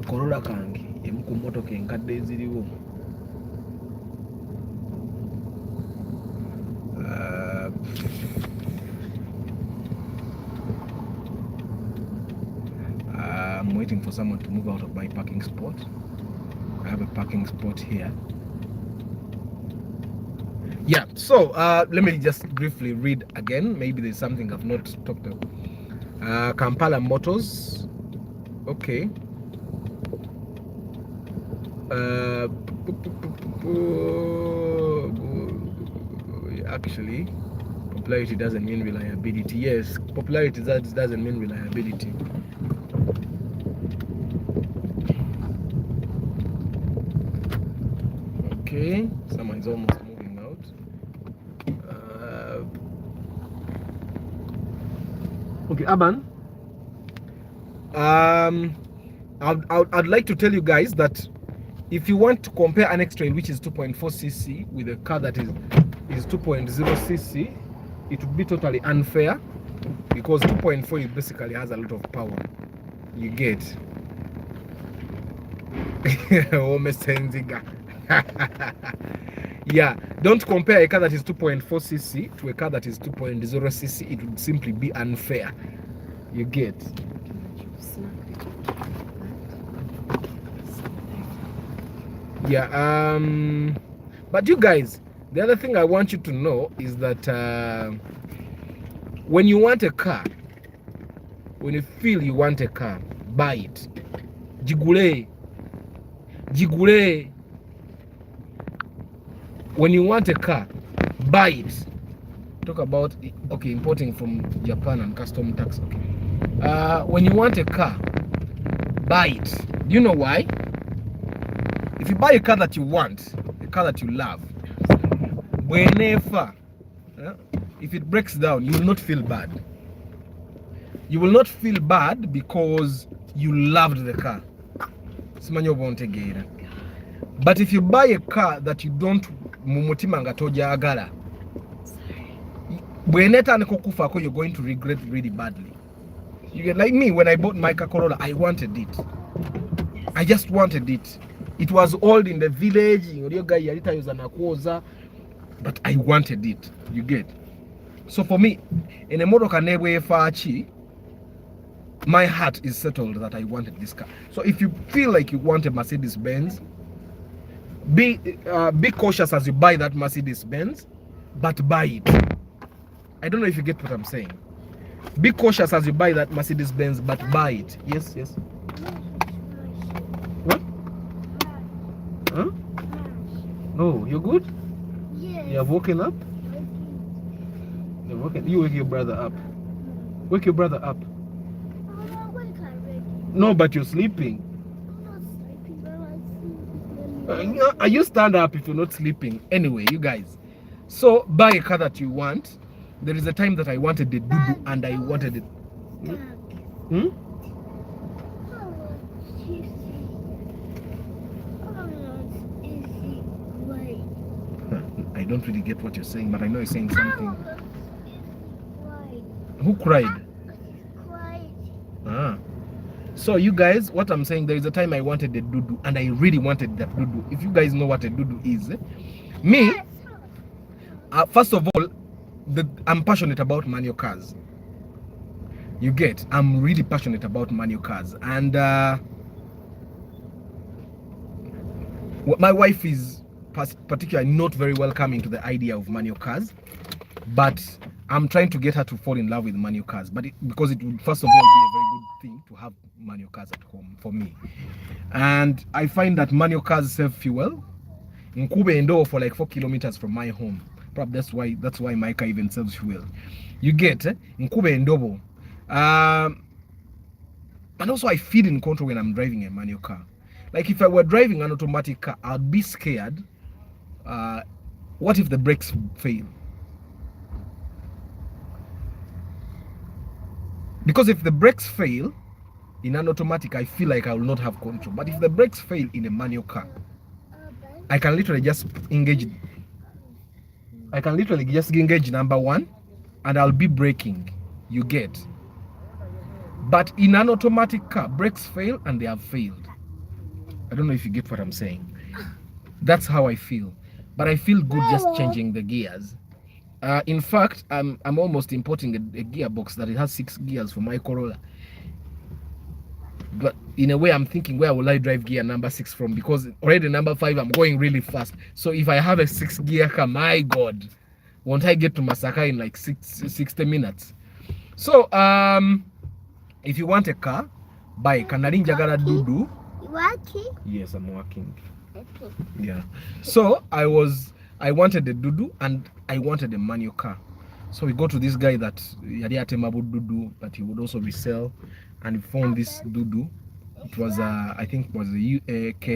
Corolla kange emu ku mmotoka enkadde eziriwo. I'm waiting for someone to move out of my parking spot. I have a parking spot here. Yeah, so let me just briefly read again. Maybe there's something I've not talked about. Kampala Motors. Okay. Actually, popularity doesn't mean reliability. Yes, popularity doesn't mean reliability. Okay, someone's almost moving out. Okay, Aban. I'd like to tell you guys that if you want to compare an X-Trail which is 2.4 cc with a car that is 2.0 cc, it would be totally unfair because 2.4 it basically has a lot of power. You get. Yeah, don't compare a car that is 2.4 cc to a car that is 2.0 cc. It would simply be unfair. You get. Yeah, but you guys, the other thing I want you to know is that when you want a car, when you feel you want a car, buy it. Jigule. When you want a car, buy it. Talk about, okay, importing from Japan and custom tax. Okay. When you want a car, buy it. Do you know why? If you buy a car that you want, a car that you love, whenever, if it breaks down, you will not feel bad. You will not feel bad because you loved the car. But if you buy a car that you don't, you're going to regret really badly. You get, like me, when I bought my Corolla, I wanted it. I just wanted it. It was old in the village, but I wanted it. You get. So for me, in a motor fachi, my heart is settled that I wanted this car. So if you feel like you want a Mercedes Benz, be cautious as you buy that Mercedes Benz, but buy it. I don't know if you get what I'm saying. Be cautious as you buy that Mercedes Benz, but buy it. Yes. What? Huh? No, you're good? Yes. You have woken up? You're woken. You wake your brother up. Wake your brother up. No, but you're sleeping. You stand up if you're not sleeping. Anyway, you guys. So buy a car that you want. There is a time that I wanted the Dudu and I wanted it. I don't really get what you're saying, but I know you're saying something. Who cried? So you guys, what I'm saying, there is a time I wanted the Dudu and I really wanted that Dudu. If you guys know what a Dudu is, me, first of all, I'm passionate about manual cars. You get, I'm really passionate about manual cars, and my wife is particularly not very welcoming to the idea of manual cars, but I'm trying to get her to fall in love with manual cars. But because it would first of all be a very good thing to have manual cars at home for me, and I find that manual cars save fuel. Nkube Endo for like 4 kilometers from my home. Probably that's why my car even saves fuel. You get Nkube Endobo. And also I feel in control when I'm driving a manual car. Like if I were driving an automatic car, I'd be scared. What if the brakes fail? Because if the brakes fail in an automatic, I feel like I will not have control. But if the brakes fail in a manual car, I can literally just engage. I can literally just engage number one and I'll be braking. You get. But in an automatic car, brakes fail and they have failed. I don't know if you get what I'm saying. That's how I feel. But I feel good just changing the gears. In fact, I'm almost importing a gearbox that it has 6 gears for my Corolla. But in a way, I'm thinking, where will I drive gear number 6 from? Because already number 5, I'm going really fast. So if I have a 6 gear car, my God, won't I get to Masaka in like 60 minutes? So, if you want a car, buy Kanarin Jagara Dudu. You working? Yes, I'm working. Okay. Yeah. So I wanted the Dudu and I wanted a manual car. So we go to this guy that Yadiate Mabu Dudu that he would also resell, and we found this Dudu. It was I think it was a UK,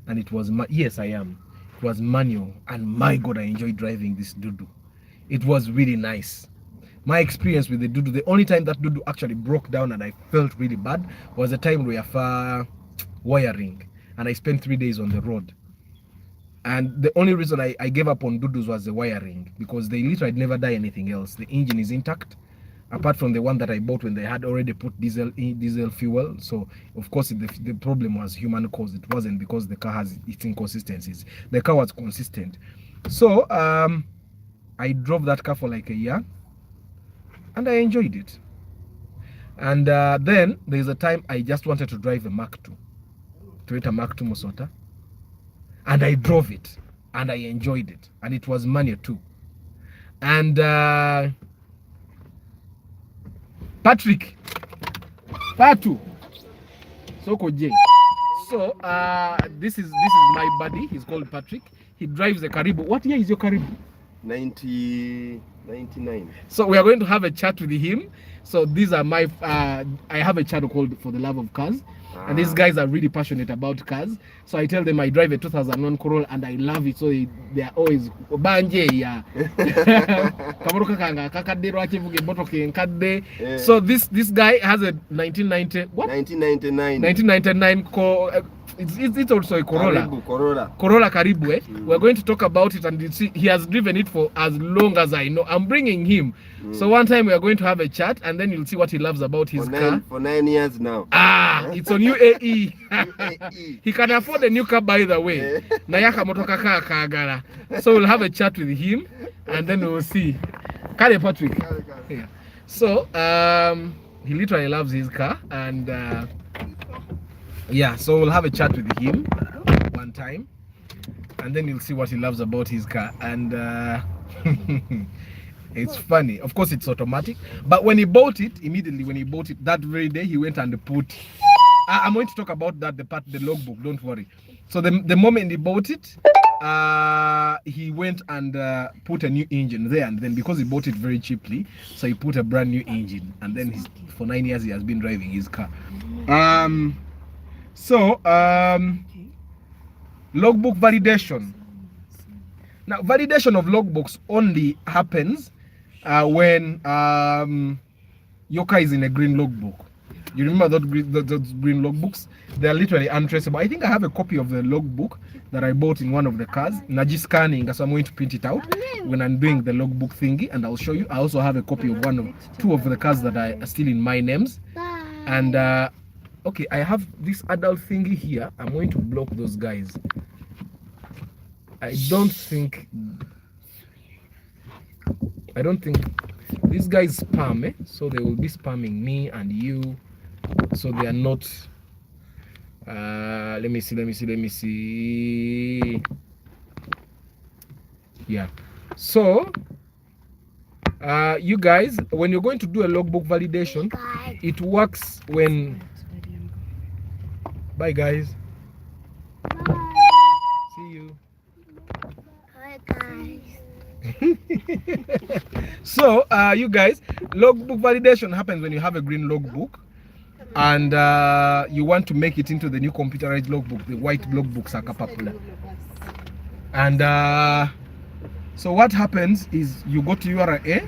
and it was yes, I am. It was manual, and my God, I enjoyed driving this Dudu. It was really nice. my experience with the Dudu, the only time that Dudu actually broke down and I felt really bad was the time we were wiring, and I spent 3 days on the road. And the only reason I gave up on Dudus was the wiring, because they literally never die anything else. The engine is intact, apart from the one that I bought when they had already put diesel fuel. So of course the problem was human caused. It wasn't because the car has its inconsistencies. The car was consistent. So I drove that car for like a year and I enjoyed it. And then there's a time I just wanted to drive a Mark II, Toyota Mark II Musota, and I drove it and I enjoyed it, and it was manual too. And Patrick Patu Soko J. So this is my buddy. He's called Patrick. He drives the Karibu. What year is your Karibu? 99. So we are going to have a chat with him. So these are my I have a channel called For the Love of Cars, and these guys are really passionate about cars. So I tell them I drive a 2001 Corolla and I love it. So they are always banje ya kamoruka kanga kakadero achivuge motoke nkadde. So this guy has a 1999 it's also a Corolla. Corolla Karibu, eh? We're going to talk about it, and he has driven it for as long as I know. I'm bringing him. So one time we are going to have a chat, and then you'll see what he loves about his car. For 9 years now. It's on UAE. He can afford a new car, by the way. Nayaka motoka kagara. So we'll have a chat with him, and then we'll see. Kale Patrick. Yeah. So he literally loves his car, and yeah, so we'll have a chat with him one time, and then you'll see what he loves about his car. And it's funny. Of course, it's automatic, but when he bought it, immediately when he bought it, that very day he went and put. I'm going to talk about that, the logbook. Don't worry. So the moment he bought it, he went and put a new engine there, and then because he bought it very cheaply, so he put a brand new engine, and then for 9 years he has been driving his car. So logbook validation. Now validation of logbooks only happens when your car is in a green logbook. You remember those green logbooks? They are literally untraceable. I think I have a copy of the logbook that I bought in one of the cars. Naji scanning, so I'm going to print it out when I'm doing the logbook thingy, and I'll show you. I also have a copy of two of the cars that are still in my names. And okay, I have this adult thingy here. I'm going to block those guys. I don't think these guys spam, eh? So they will be spamming me and you. So they are not. Let me see. Yeah. So you guys, when you're going to do a logbook validation, it works when. Bye guys. Bye. See you. Bye guys. So you guys, logbook validation happens when you have a green logbook and you want to make it into the new computerized logbook. The white logbooks are popular. And so what happens is you go to URA.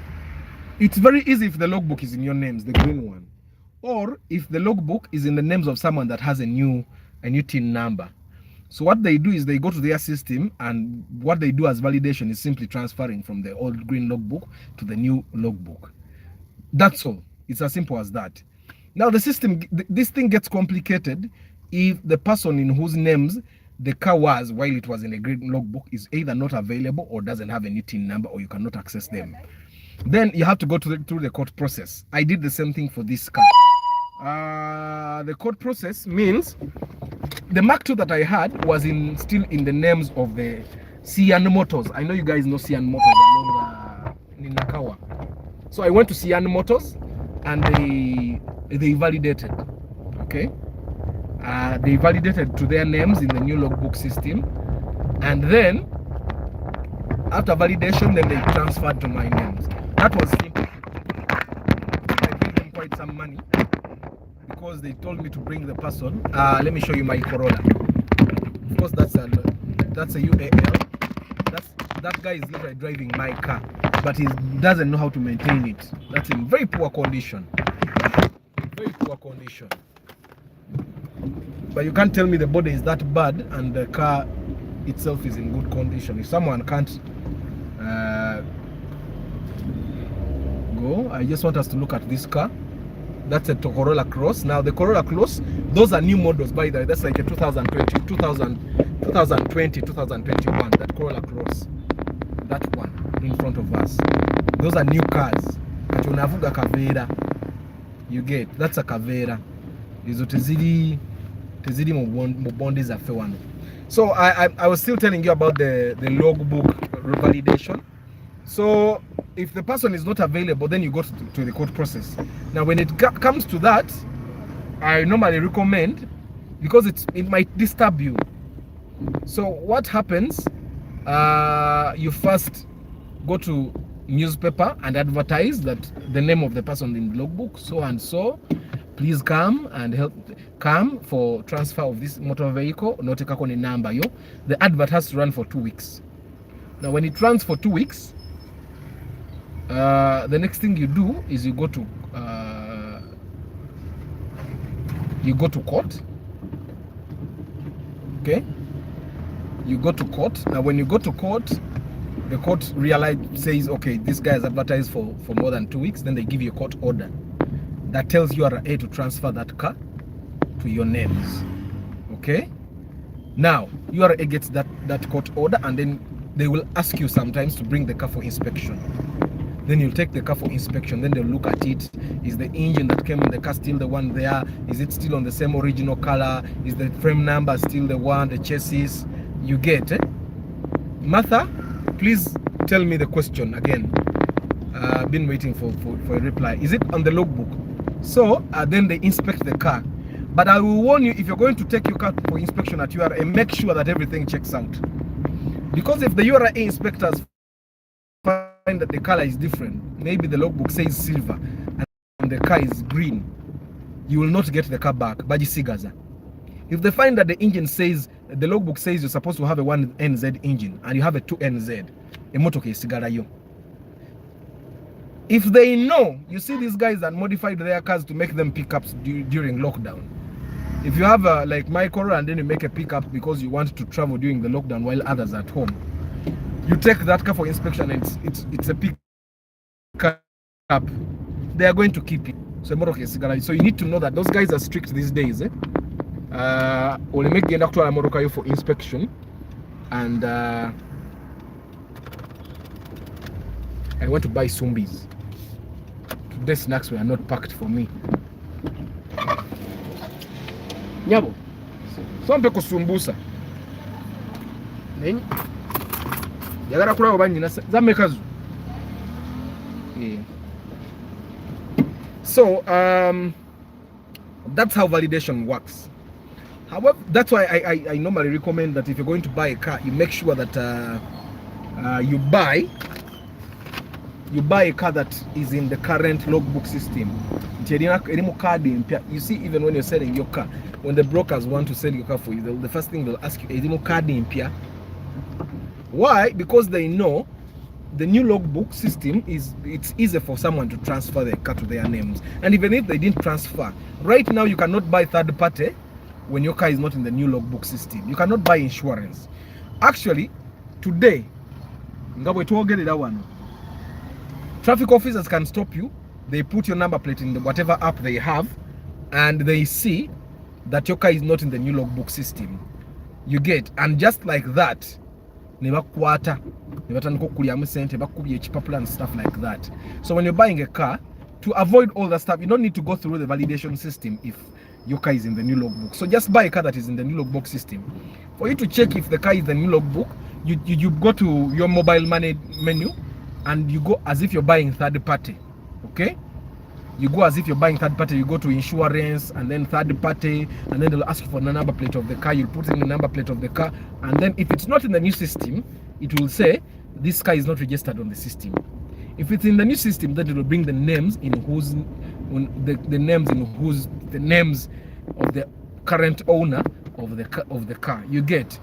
It's very easy if the logbook is in your names, the green one, or if the logbook is in the names of someone that has a new TIN number. So what they do is they go to their system, and what they do as validation is simply transferring from the old green logbook to the new logbook. That's all. It's as simple as that. Now the system, this thing gets complicated if the person in whose names the car was while it was in a green logbook is either not available or doesn't have a new TIN number, or you cannot access them. Then you have to go through the court process. I did the same thing for this car. The court process means the Mark II that I had was still in the names of the Sian Motors. I know you guys know Sian Motors along Ninakawa. So I went to Sian Motors and they validated. Okay, they validated to their names in the new logbook system, and then after validation, then they transferred to my names. That was simple. I gave them quite some money because they told me to bring the person. Let me show you my Corolla. Of course, that's a UAL. that guy is literally driving my car, but he doesn't know how to maintain it. That's in very poor condition. Very poor condition. But you can't tell me the body is that bad and the car itself is in good condition. If someone can't go, I just want us to look at this car. That's a Corolla Cross. Now the Corolla Cross, those are new models by the way. That's like a 2020, 2021, that Corolla Cross. That one in front of us. Those are new cars. But unavuga Kavera. You get, that's a Kavera. Izo tezidi mubondi za fewano. So I was still telling you about the logbook revalidation. So if the person is not available, then you go to the court process. Now when it comes to that, I normally recommend, because it might disturb you. So what happens, you first go to newspaper and advertise that the name of the person in the logbook, so and so, please come and come for transfer of this motor vehicle. Noteka kone number yo. The advert has to run for 2 weeks. Now when it runs for 2 weeks, the next thing you do is you go to court. Okay, you go to court. Now when you go to court, the court says, okay, this guy is advertised for more than 2 weeks. Then they give you a court order that tells URA to transfer that car to your names. Okay, now URA gets that court order, and then they will ask you sometimes to bring the car for inspection. Then you'll take the car for inspection. Then they'll look at it. Is the engine that came in the car still the one there? Is it still on the same original color? Is the frame number still the one? The chassis? You get it? Martha, please tell me the question again. I've been waiting for a reply. Is it on the logbook? So then they inspect the car. But I will warn you, if you're going to take your car for inspection at URA, make sure that everything checks out. Because if the URA inspectors find that the color is different, maybe the logbook says silver and the car is green, you will not get the car back. Baji Sigaza. If they find that the engine says, the logbook says you're supposed to have a 1NZ engine and you have a 2NZ, a motoke sigara yo. If they know, you see these guys that modified their cars to make them pickups during lockdown. If you have like my Corolla and then you make a pickup because you want to travel during the lockdown while others are at home, you take that car for inspection and it's a pickup, they are going to keep it. So you need to know that those guys are strict these days. Only make the actual Morokayo for inspection, and I want to buy Sumbis. Today's snacks were not packed for me. Nyabo, sompe kusumbusa. Nini? Yagara kula obanyi na zamekazu. Yeah. So that's how validation works. However, that's why I normally recommend that if you're going to buy a car, you make sure that you buy a car that is in the current logbook system. You see, even when you're selling your car, when the brokers want to sell your car for you, the first thing they'll ask you, why? Because they know the new logbook system it's easy for someone to transfer the car to their names. And even if they didn't transfer, right now you cannot buy third party when your car is not in the new logbook system. You cannot buy insurance. Actually, today, traffic officers can stop you. They put your number plate in whatever app they have, and they see that your car is not in the new logbook system. You get, and just like that, and stuff like that. So when you're buying a car, to avoid all that stuff, you don't need to go through the validation system if your car is in the new logbook. So just buy a car that is in the new logbook system. For you to check if the car is the new logbook, you go to your mobile money menu and you go as if you're buying third party. Okay, you go as if you're buying third party. You go to insurance and then third party, and then they'll ask you for the number plate of the car. You'll put in the number plate of the car, and then if it's not in the new system, it will say this car is not registered on the system. If it's in the new system, then it will bring the names in whose the names of the current owner of the car. You get.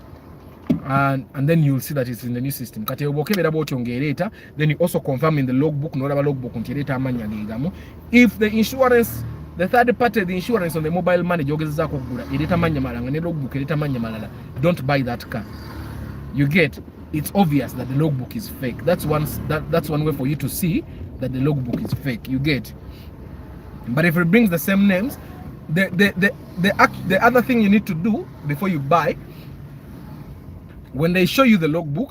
and then you'll see that it's in the new system. Kati obokebera bwotyo ng'ereeta, then you also confirm in the logbook, n'olaba logbook nti ereeta amannya geegamu. If the insurance, the third party, the insurance on the mobile money gy'ogezezzaako okugula ereeta amannya malala nga ne logbook ereeta amannya malala, don't buy that car. You get, it's obvious that the logbook is fake. That's one way for you to see that the logbook is fake. You get. But if it brings the same names, the other thing you need to do before you buy, when they show you the logbook,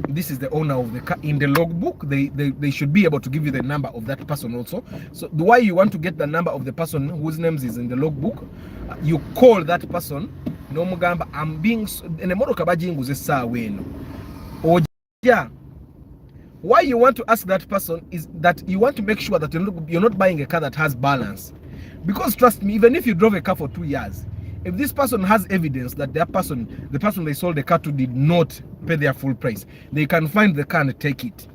this is the owner of the car in the logbook, they should be able to give you the number of that person also. So the way you want to get the number of the person whose names is in the logbook, you call that person. No mugamba, I'm being in a motoka bajinguze essaawa eno. Oja. Why you want to ask that person is that you want to make sure that you're not buying a car that has balance. Because trust me, even if you drove a car for 2 years, if this person has evidence that the person they sold the car to did not pay their full price, they can find the car and take it.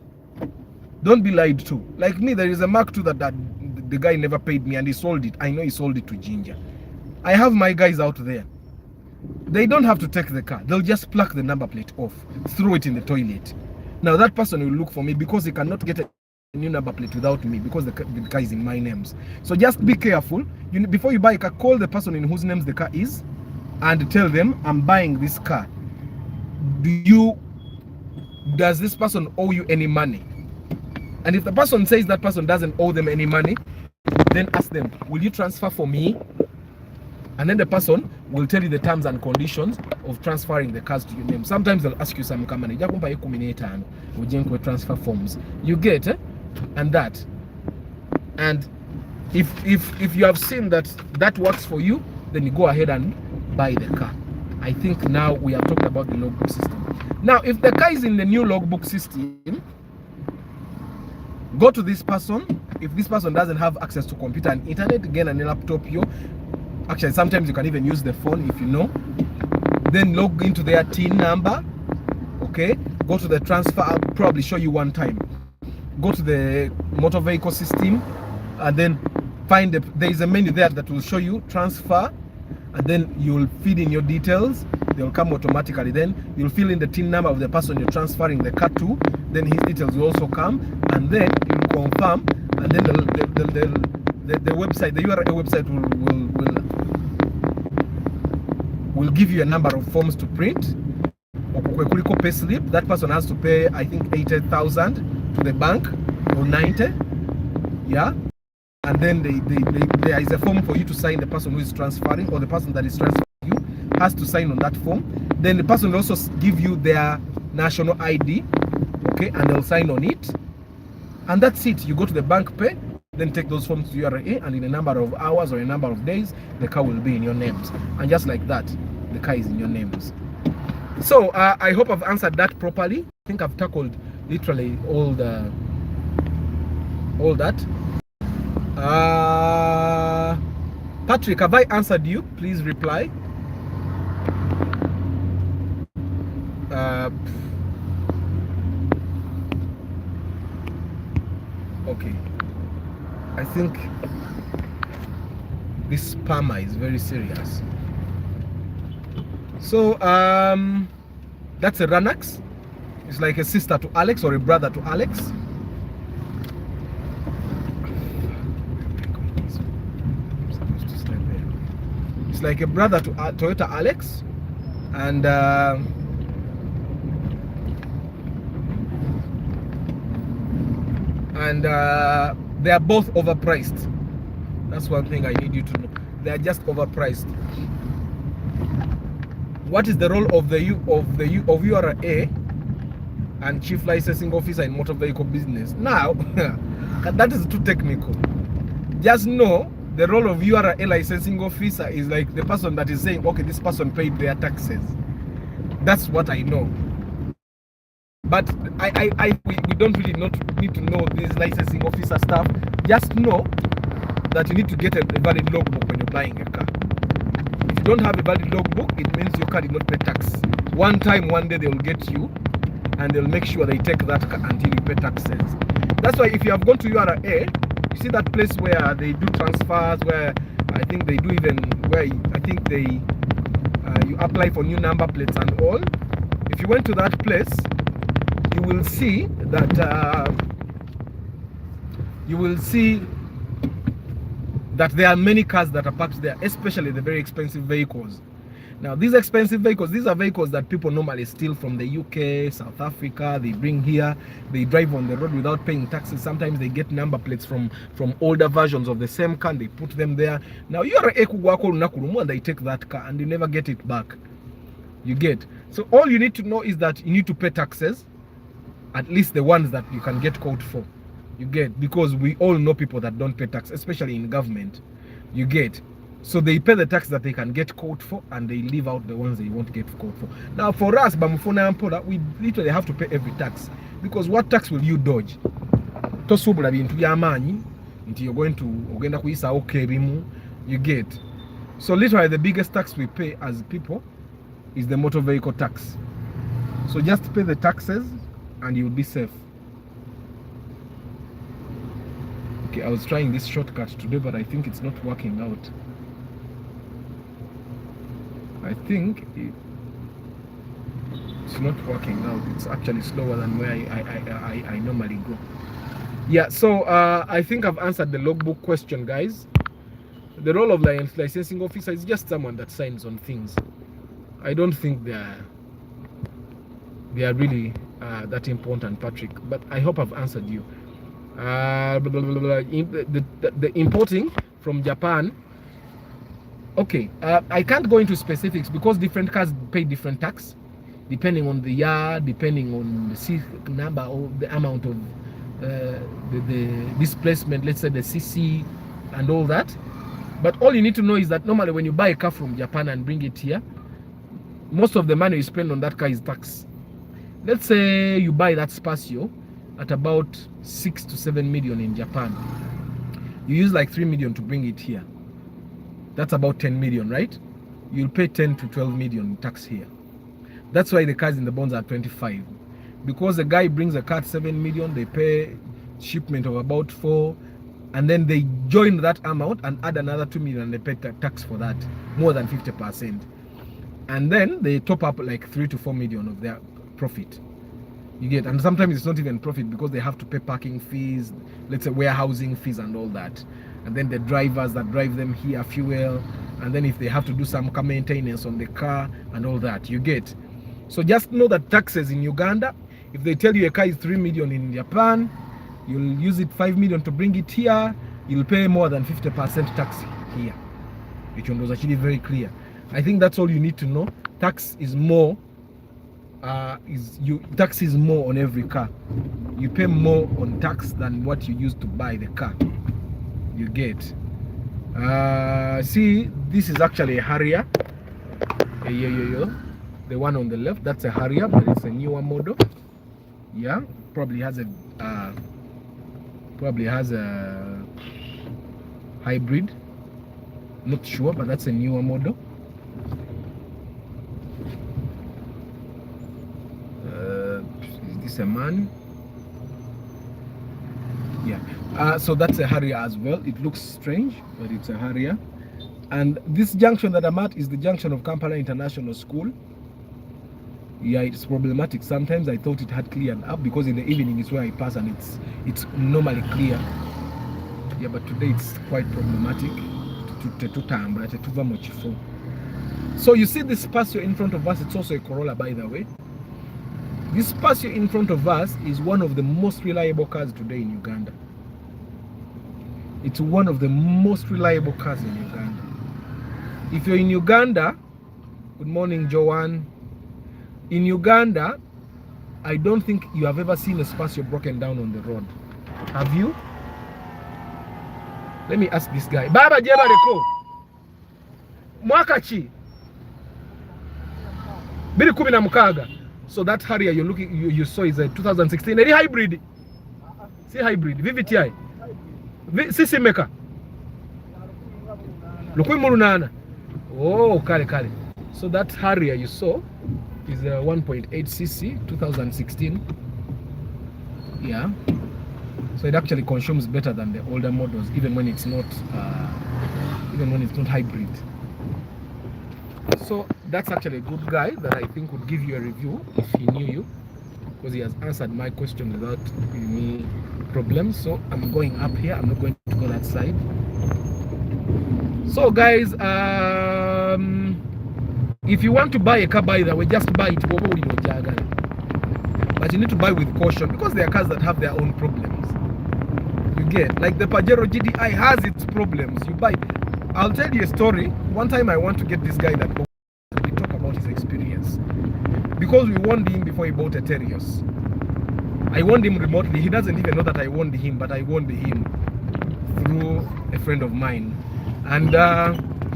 Don't be lied to. Like me, there is a Mark II that the guy never paid me and he sold it. I know he sold it to Ginger. I have my guys out there. They don't have to take the car. They'll just pluck the number plate off, throw it in the toilet. Now that person will look for me because he cannot get a new number plate without me because the car is in my names. So just be careful. Before you buy a car, call the person in whose names the car is and tell them, I'm buying this car. Does this person owe you any money? And if the person says that person doesn't owe them any money, then ask them, will you transfer for me? And then the person will tell you the terms and conditions of transferring the cars to your name. Sometimes they'll ask you some money. Transfer forms. You get it? And that. And if you have seen that works for you, then you go ahead and buy the car. I think now we have talked about the logbook system. Now, if the car is in the new logbook system, go to this person. If this person doesn't have access to computer and internet, again, and a laptop here. Actually, sometimes you can even use the phone if you know. Then log into their TIN number. Okay, go to the transfer. I'll probably show you one time. Go to the motor vehicle system, and then find there is a menu there that will show you transfer, and then you'll feed in your details. They'll come automatically. Then you'll fill in the TIN number of the person you're transferring the car to. Then his details will also come, and then you'll confirm, and then the website, the URL website will give you a number of forms to print. Pay slip. That person has to pay, I think, 80,000 to the bank or 90. Yeah. And then there is a form for you to sign. The person who is transferring or the person that is transferring you has to sign on that form. Then the person will also give you their national ID. Okay, and they'll sign on it. And that's it. You go to the bank, pay. Then take those forms to URA, and in a number of hours or a number of days, the car will be in your names. And just like that, the car is in your names. So I hope I've answered that properly. I think I've tackled literally all that. Patrick, have I answered you? Please reply. Okay. I think this spammer is very serious. So that's a Ranax. It's like a sister to Alex or a brother to Alex. It's like a brother to Toyota Alex, and they are both overpriced. That's one thing I need you to know. They are just overpriced. What is the role of URA and Chief Licensing Officer in motor vehicle business? Now, that is too technical. Just know the role of URA licensing officer is like the person that is saying, okay, this person paid their taxes. That's what I know. But we don't really need to know this licensing officer stuff. Just know that you need to get a valid logbook when you're buying a car. If you don't have a valid logbook, it means your car did not pay tax. One day they will get you, and they'll make sure they take that car until you pay taxes. That's why if you have gone to URA, you see that place where they do transfers, where I think they do even, where I think they You apply for new number plates and all. If you went to that place, you will see that there are many cars that are parked there, especially the very expensive vehicles. Now, these expensive vehicles, these are vehicles that people normally steal from the UK, South Africa. They bring here, they drive on the road without paying taxes. Sometimes they get number plates from older versions of the same car, and they put them there. Now, you're a and they take that car and you never get it back. You get. So all you need to know is that you need to pay taxes, at least the ones that you can get caught for. You get, because we all know people that don't pay tax, especially in government. You get. So they pay the tax that they can get caught for, and they leave out the ones they won't get caught for. Now for us, Mufunampola, we literally have to pay every tax, because what tax will you dodge? Tosubula bintu byamanyi nti you're going to ogenda kuyisa okerimu. You get. So literally the biggest tax we pay as people is the motor vehicle tax. So just pay the taxes and you'll be safe. Okay, I was trying this shortcut today, but I think it's not working out. I think it's not working out. It's actually slower than where I normally go. Yeah, so I think I've answered the logbook question, guys. The role of the licensing officer is just someone that signs on things. I don't think they are really that important, Patrick, but I hope I've answered you. The importing from Japan. Okay, I can't go into specifics because different cars pay different tax depending on the year, depending on the C number or the amount of the displacement, let's say the CC and all that. But all you need to know is that normally when you buy a car from Japan and bring it here, most of the money you spend on that car is tax. Let's say you buy that Spacio at about 6 to 7 million in Japan. You use like 3 million to bring it here. That's about 10 million, right? You'll pay 10 to 12 million in tax here. That's why the cars in the bonds are 25. Because the guy brings a car at 7 million, they pay shipment of about 4, and then they join that amount and add another 2 million and they pay tax for that, more than 50%. And then they top up like 3 to 4 million of their profit. You get, and sometimes it's not even profit because they have to pay parking fees, let's say warehousing fees and all that. And then the drivers that drive them here, fuel, and then if they have to do some car maintenance on the car and all that, you get. So just know that taxes in Uganda, if they tell you a car is 3 million in Japan, you'll use it 5 million to bring it here, you'll pay more than 50% tax here. Which one was actually very clear. I think that's all you need to know. Tax is more. Tax is more on every car. You pay more on tax than what you use to buy the car. You get. See, this is actually a Harrier. The one on the left, that's a Harrier, but it's a newer model. Yeah, probably has a hybrid. Not sure, but that's a newer model. Is this a man? Yeah. So that's a Harrier as well. It looks strange, but it's a Harrier. And this junction that I'm at is the junction of Kampala International School. Yeah, it's problematic. Sometimes I thought it had cleared up because in the evening is where I pass and it's normally clear. Yeah, but today it's quite problematic. So you see this Spacio in front of us, it's also a Corolla, by the way. This Spacio in front of us is one of the most reliable cars today in Uganda. It's one of the most reliable cars in Uganda. If you're in Uganda, good morning, Joanne. In Uganda, I don't think you have ever seen a Spacio broken down on the road. Have you? Let me ask this guy. Baba Jeba Reko. Mwakachi. Bili kumi na mukaga. So that Harrier you saw is a 2016. Any hybrid? See hybrid. VVTI. CC maker. Lukui Murunana. Oh, kale. So that Harrier you saw is a 1.8 cc 2016. Yeah. So it actually consumes better than the older models, even when it's not hybrid. So that's actually a good guy that I think would give you a review if he knew you, because he has answered my question without giving me problems. So I'm going up here. I'm not going to go that side. So guys, if you want to buy a car, by the way, just buy it. But you need to buy with caution, because there are cars that have their own problems. You get, like the Pajero GDI has its problems. You buy. I'll tell you a story. One time I want to get this guy that we talk about his experience, because we warned him before he bought a Terios. I warned him remotely. He doesn't even know that I warned him, but I warned him through a friend of mine, and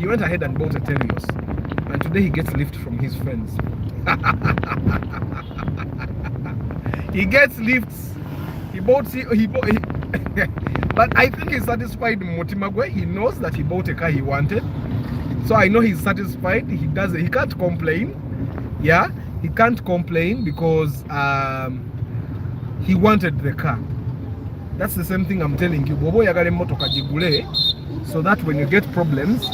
he went ahead and bought a Terios, and today he gets lift from his friends. He gets lifts. He bought. But I think he's satisfied. Motimagwe, he knows that he bought a car he wanted, so I know he's satisfied. He can't complain. Yeah, he can't complain because he wanted the car. That's the same thing I'm telling you. Bobo yagale motoka jigule, so that when you get problems,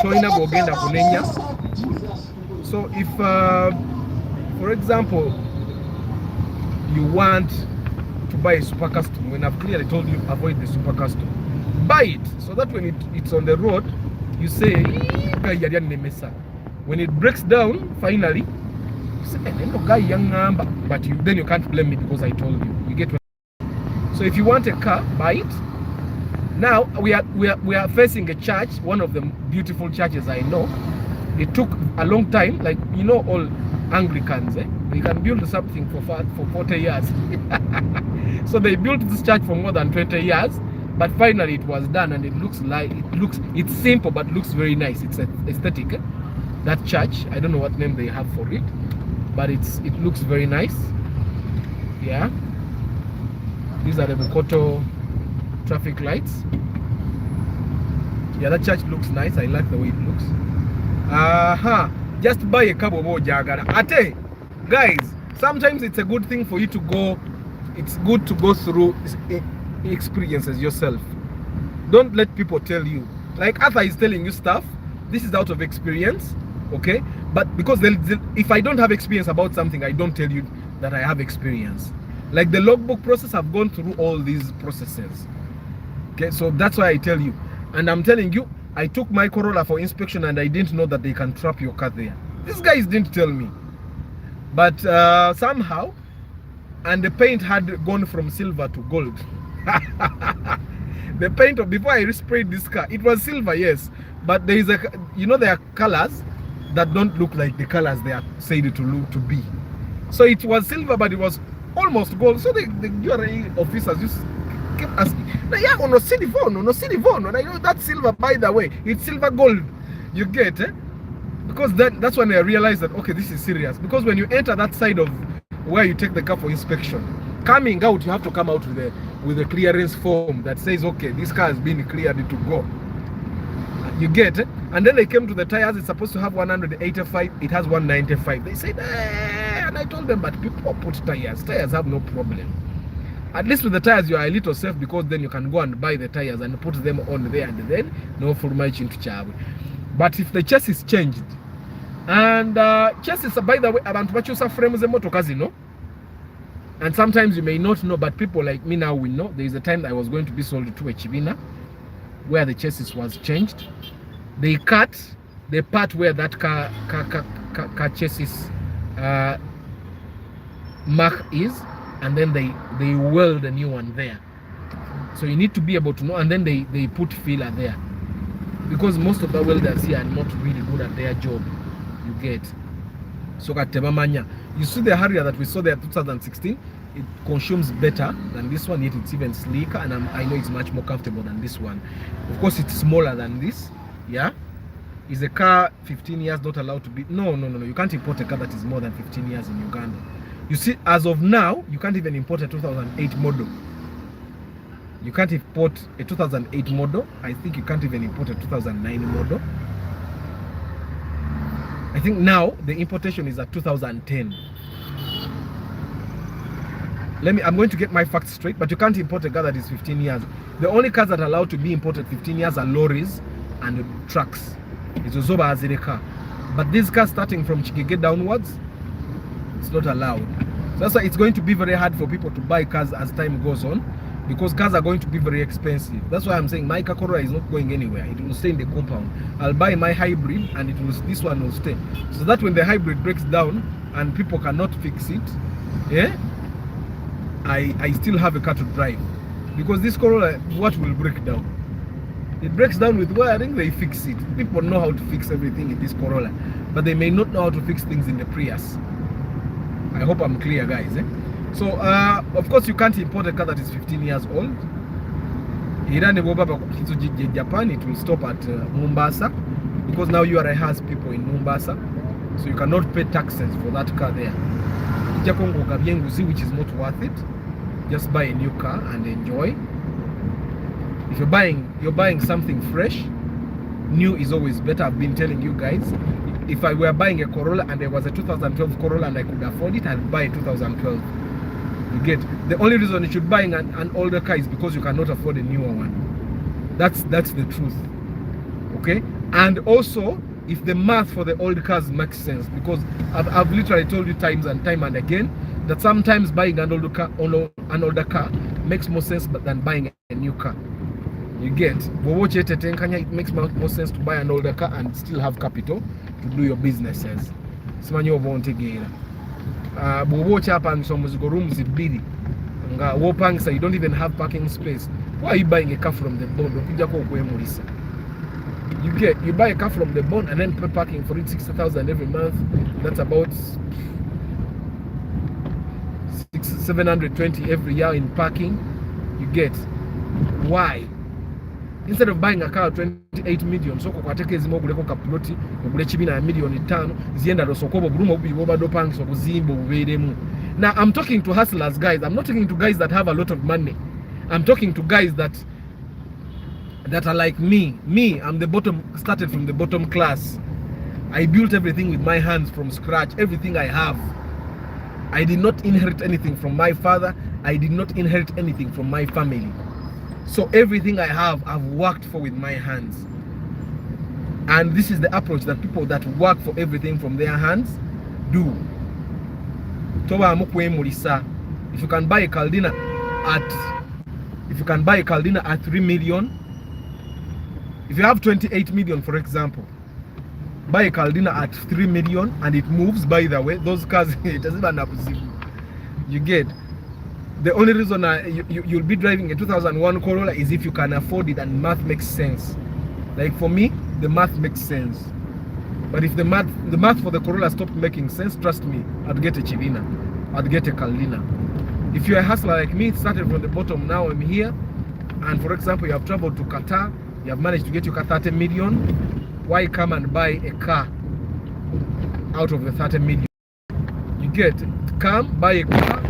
toina bogenda kunenya. So if for example you want to buy a super custom, when I've clearly told you avoid the super custom, buy it so that when it's on the road, you say, when it breaks down finally, you say, but then you can't blame me because I told you. You get what? So if you want a car, buy it. Now we are facing a church, one of the beautiful churches I know. It took a long time, like you know, all Anglicans, they can build something for 40 years. So they built this church for more than 20 years, but finally it was done, and it's simple but looks very nice. It's aesthetic. That church, I don't know what name they have for it, but it looks very nice. Yeah, these are the Bukoto traffic lights. Yeah, that church looks nice. I like the way it looks. Just buy a car bobo jagara. Ate, guys, sometimes it's a good thing for you to go. It's good to go through experiences yourself. Don't let people tell you. Like Arthur is telling you stuff. This is out of experience, okay? But because if I don't have experience about something, I don't tell you that I have experience. Like the logbook process, I've gone through all these processes. Okay, so that's why I tell you. And I'm telling you, I took my Corolla for inspection and I didn't know that they can trap your car there. These guys didn't tell me. But somehow, and the paint had gone from silver to gold. The paint before I resprayed this car, it was silver, yes. But there is there are colors that don't look like the colors they are said to be. So it was silver, but it was almost gold. So the URA officers just kept asking, no silver, and I know that's silver, by the way. It's silver gold. You get it? Because that's when I realized that, okay, this is serious. Because when you enter that side of where you take the car for inspection, coming out, you have to come out with a clearance form that says, okay, this car has been cleared to go. You get it? And then they came to the tires. It's supposed to have 185. It has 195. They said, and I told them, but people put tires. Tires have no problem. At least with the tires, you are a little safe, because then you can go and buy the tires and put them on there, and then no full much into charge. But if the chassis is changed, and chassis, by the way, abantu bachusa frames emotoka, you know. And sometimes you may not know, but people like me now will know. There is a time that I was going to be sold to a Chibina, where the chassis was changed. They cut the part where that car chassis mark is, and then they weld a new one there. So you need to be able to know, and then they put filler there, because most of the welders here are not really good at their job. You get. So you see the Harrier that we saw there 2016, it consumes better than this one, yet it's even sleeker, and I know it's much more comfortable than this one. Of course, it's smaller than this. Yeah, is a car 15 years not allowed to be? No, you can't import a car that is more than 15 years in Uganda. You see, as of now, you can't even import a 2008 model. You can't import a 2008 model. I think you can't even import a 2009 model. I think now the importation is at 2010. I'm going to get my facts straight, but you can't import a car that is 15 years. The only cars that are allowed to be imported 15 years are lorries and trucks. It's also as in a car. But these cars starting from Chikeke downwards, it's not allowed. So that's why it's going to be very hard for people to buy cars as time goes on, because cars are going to be very expensive. That's why I'm saying my Corolla is not going anywhere. It will stay in the compound. I'll buy my hybrid and this one will stay. So that when the hybrid breaks down and people cannot fix it, yeah, I still have a car to drive. Because this Corolla, what will break down? It breaks down with wiring, they fix it. People know how to fix everything in this Corolla, but they may not know how to fix things in the Prius. I hope I'm clear, guys. So, of course, you can't import a car that is 15 years old. Japan, it will stop at Mombasa, because now URI has people in Mombasa, so you cannot pay taxes for that car there. Which is not worth it. Just buy a new car and enjoy. If you're buying something fresh, new is always better. I've been telling you guys, if I were buying a Corolla and there was a 2012 Corolla and I could afford it, I'd buy a 2012. You get? The only reason you should buy an older car is because you cannot afford a newer one. That's the truth. Okay? And also, if the math for the old cars makes sense, because I've literally told you time and again that sometimes buying an older car makes more sense than buying a new car. You get? It makes more sense to buy an older car and still have capital to do your businesses. You don't even have parking space. Why are you buying a car from the bond? You buy a car from the bond and then pay parking for it 60,000 every month. That's about 720 every year in parking. You get? Why? Instead of buying a car 28 million, so kwateke zimo guleko kaploti ogule chibina milioni 5 zienda dosokobo bulumo bubiboba dopangso kuzimbo bubeeremu. Now I'm talking to hustlers, guys. I'm not talking to guys that have a lot of money. I'm talking to guys that are like me. I'm started from the bottom class. I built everything with my hands from scratch. Everything I have. I did not inherit anything from my father. I did not inherit anything from my family. So everything I have, I've worked for with my hands. And this is the approach that people that work for everything from their hands do. If you can buy a Caldina at 3 million, if you have 28 million, for example, buy a Caldina at 3 million and it moves, by the way, those cars, it doesn't even have you get? The only reason you'll be driving a 2001 Corolla is if you can afford it and math makes sense. Like for me, the math makes sense. But if the math for the Corolla stopped making sense, trust me, I'd get a Chivina. I'd get a Caldina. If you're a hustler like me, it started from the bottom, now I'm here. And for example, you have traveled to Qatar, you have managed to get your car 30 million. Why come and buy a car out of the 30 million? You get? Come, buy a car,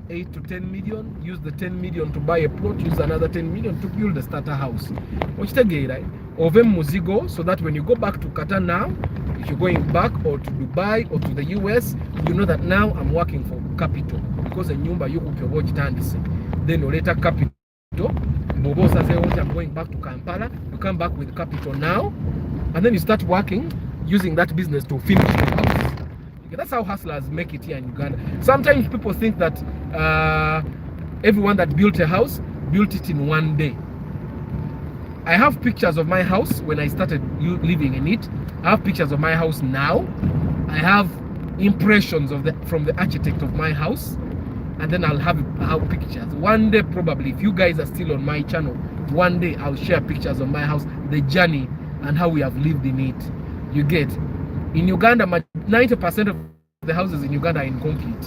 8 to 10 million, use the 10 million to buy a plot, use another 10 million to build a starter house. Right? Muzigo, so that when you go back to Qatar now, if you're going back or to Dubai or to the US, you know that now I'm working for capital. Because a nyumba you could watch tandis. Then you later capital. Bobo says, I'm going back to Kampala. You come back with capital now, and then you start working using that business to finish the house. That's how hustlers make it here in Uganda. Sometimes people think that everyone that built a house built it in one day. I have pictures of my house when I started living in it. I have pictures of my house now. I have impressions from the architect of my house, and then I'll have pictures. One day probably, if you guys are still on my channel, one day I'll share pictures of my house, the journey, and how we have lived in it. You get? In Uganda, 90% of the houses in Uganda are incomplete.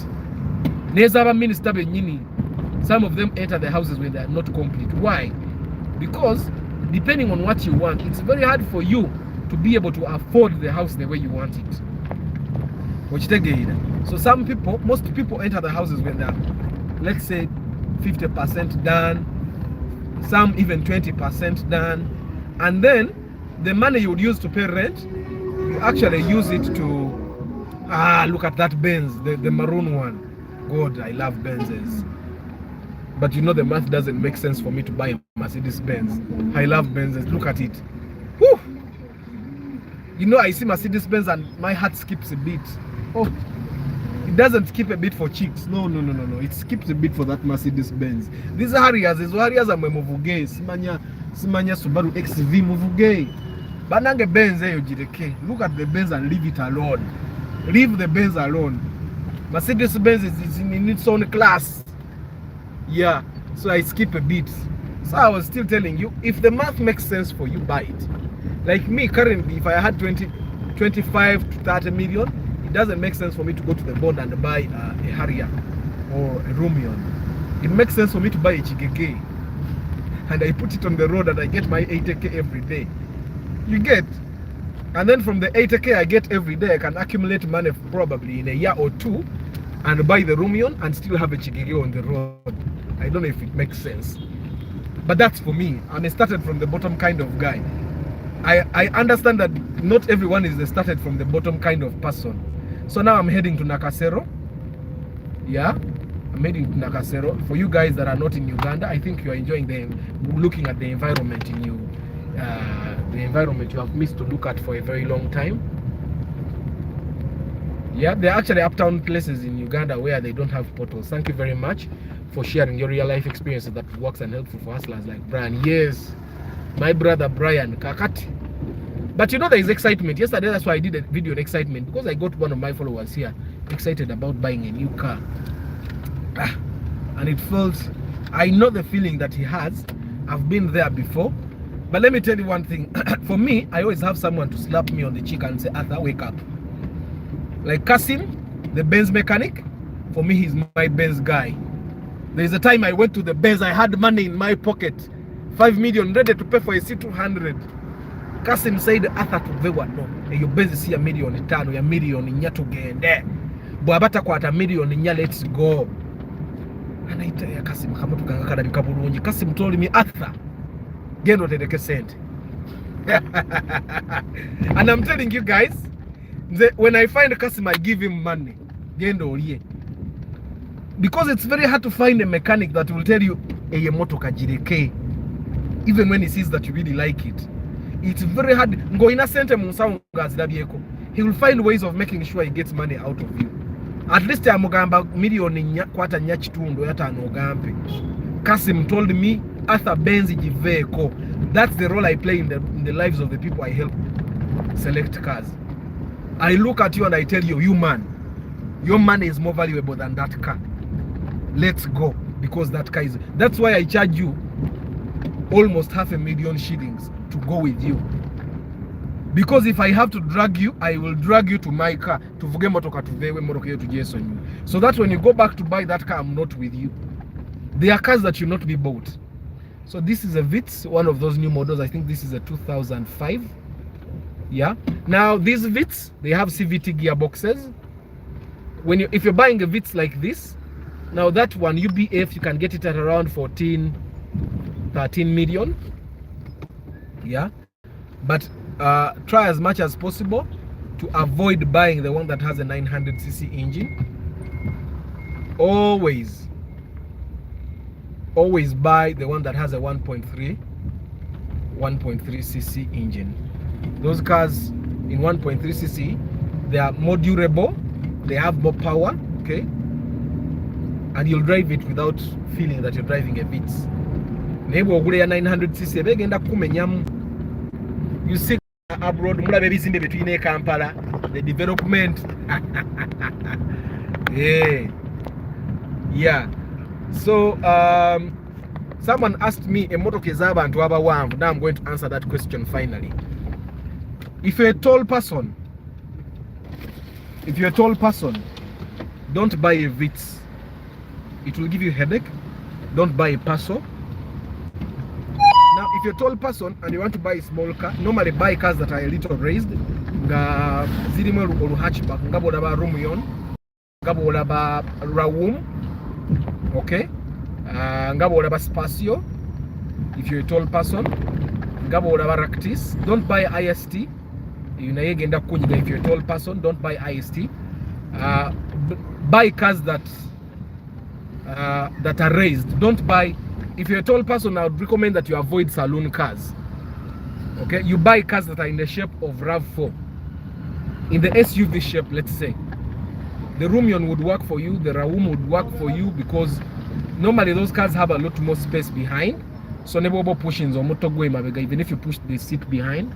Some of them enter the houses when they are not complete. Why? Because depending on what you want, it's very hard for you to be able to afford the house the way you want it. So most people enter the houses when they're, let's say, 50% done, some even 20% done, and then the money you would use to pay rent, you actually use it to, look at that Benz, the maroon one. God, I love Benzes. But you know the math doesn't make sense for me to buy a Mercedes Benz. I love Benzes. Look at it. Woo! You know, I see Mercedes Benz and my heart skips a beat. Oh, it doesn't skip a beat for chicks. No. It skips a beat for that Mercedes Benz. These Harriers are muvuge. Simanya Subaru XV muvuge. Banange Benz yojireke. Look at the Benz and leave it alone. Leave the Benz alone. Mercedes Benz is in its own class. Yeah, so I skip a bit. So I was still telling you, if the math makes sense for you, buy it. Like me currently, if I had 25 to 30 million, it doesn't make sense for me to go to the board and buy a Harrier or a Rumion. It makes sense for me to buy a Chigeke, and I put it on the road and I get my 80k every day. You get? And then from the 80k I get every day, I can accumulate money probably in a year or two and buy the Rumion and still have a Chigeke on the road. I don't know if it makes sense. But that's for me. I'm a started from the bottom kind of guy. I understand that not everyone is a started from the bottom kind of person. So now I'm heading to Nakasero. Yeah, I'm heading to Nakasero. For you guys that are not in Uganda, I think you are enjoying looking at the environment in you. The environment you have missed to look at for a very long time. Yeah, there are actually uptown places in Uganda where they don't have portals. Thank you very much for sharing your real life experiences that works and helpful for hustlers like Brian. Yes, my brother Brian Kakati. But you know, there is excitement. Yesterday, that's why I did a video on excitement, because I got one of my followers here excited about buying a new car. And it felt, I know the feeling that he has. I've been there before. But let me tell you one thing. For me, I always have someone to slap me on the cheek and say, Arthur, wake up. Like Kasim, the Benz mechanic, for me, he's my Benz guy. There's a time I went to the Benz, I had money in my pocket, 5 million, ready to pay for a C200. Kasim said, Arthur, tuvewa no. Your Benz si ya milioni tano, ya milioni nya tugende. Bwabata kwa ata milioni nya, let's go. And I tell you, Kasim, kama tukangakada bikabulunji. Kasim told me, Arthur, gendo tedeke sent. And I'm telling you guys, when I find Kasim, I give him money. Gendo liye. Because it's very hard to find a mechanic that will tell you, Eye moto kajireke, even when he sees that you really like it. It's very hard. He will find ways of making sure he gets money out of you. At least I'm million kwata nyachitundu yata anogambe. Kasim told me, Arthur Benzi Jiveko. That's the role I play in the lives of the people I help select cars. I look at you and I tell you, you man, your money is more valuable than that car. Let's go, because that car is. That's why I charge you almost 500,000 shillings to go with you. Because if I have to drag you, I will drag you to my car. To so that when you go back to buy that car, I'm not with you. There are cars that should not be bought. So this is a Vitz, one of those new models. I think this is a 2005. Yeah. Now these Vitz, they have CVT gearboxes. If you're buying a Vitz like this, now that one UBF, you can get it at around 13 million. Yeah, but try as much as possible to avoid buying the one that has a 900cc engine. Always buy the one that has a 1.3cc engine. Those cars in 1.3cc, they are more durable, they have more power, okay, and you'll drive it without feeling that you're driving a Vitz. Nebo ogule ya 900cc begenda kumenyamu. You see abroad mulabe bizimbe betwine Kampala, the development. Yeah. So someone asked me emotoke z'abantu abawanvu. Now I'm going to answer that question finally. If you're a tall person, don't buy a Vitz. It will give you a headache. Don't buy a Paso. Now, if you're a tall person and you want to buy a small car, normally buy cars that are a little raised. Nga zirimu olu hatchback, nga bolaba Rumion, nga bolaba Rawum, okay? Nga bolaba Spacio, if you're a tall person. Nga bolaba Ractis. Don't buy IST. If you're a tall person, don't buy IST. Buy cars that are raised. Don't buy. If you're a tall person, I would recommend that you avoid saloon cars. Okay, you buy cars that are in the shape of RAV4. in the SUV shape, let's say, the Rumion would work for you, the Raum would work for you, because normally those cars have a lot more space behind. So never pushing or motorway mabega, even if you push the seat behind,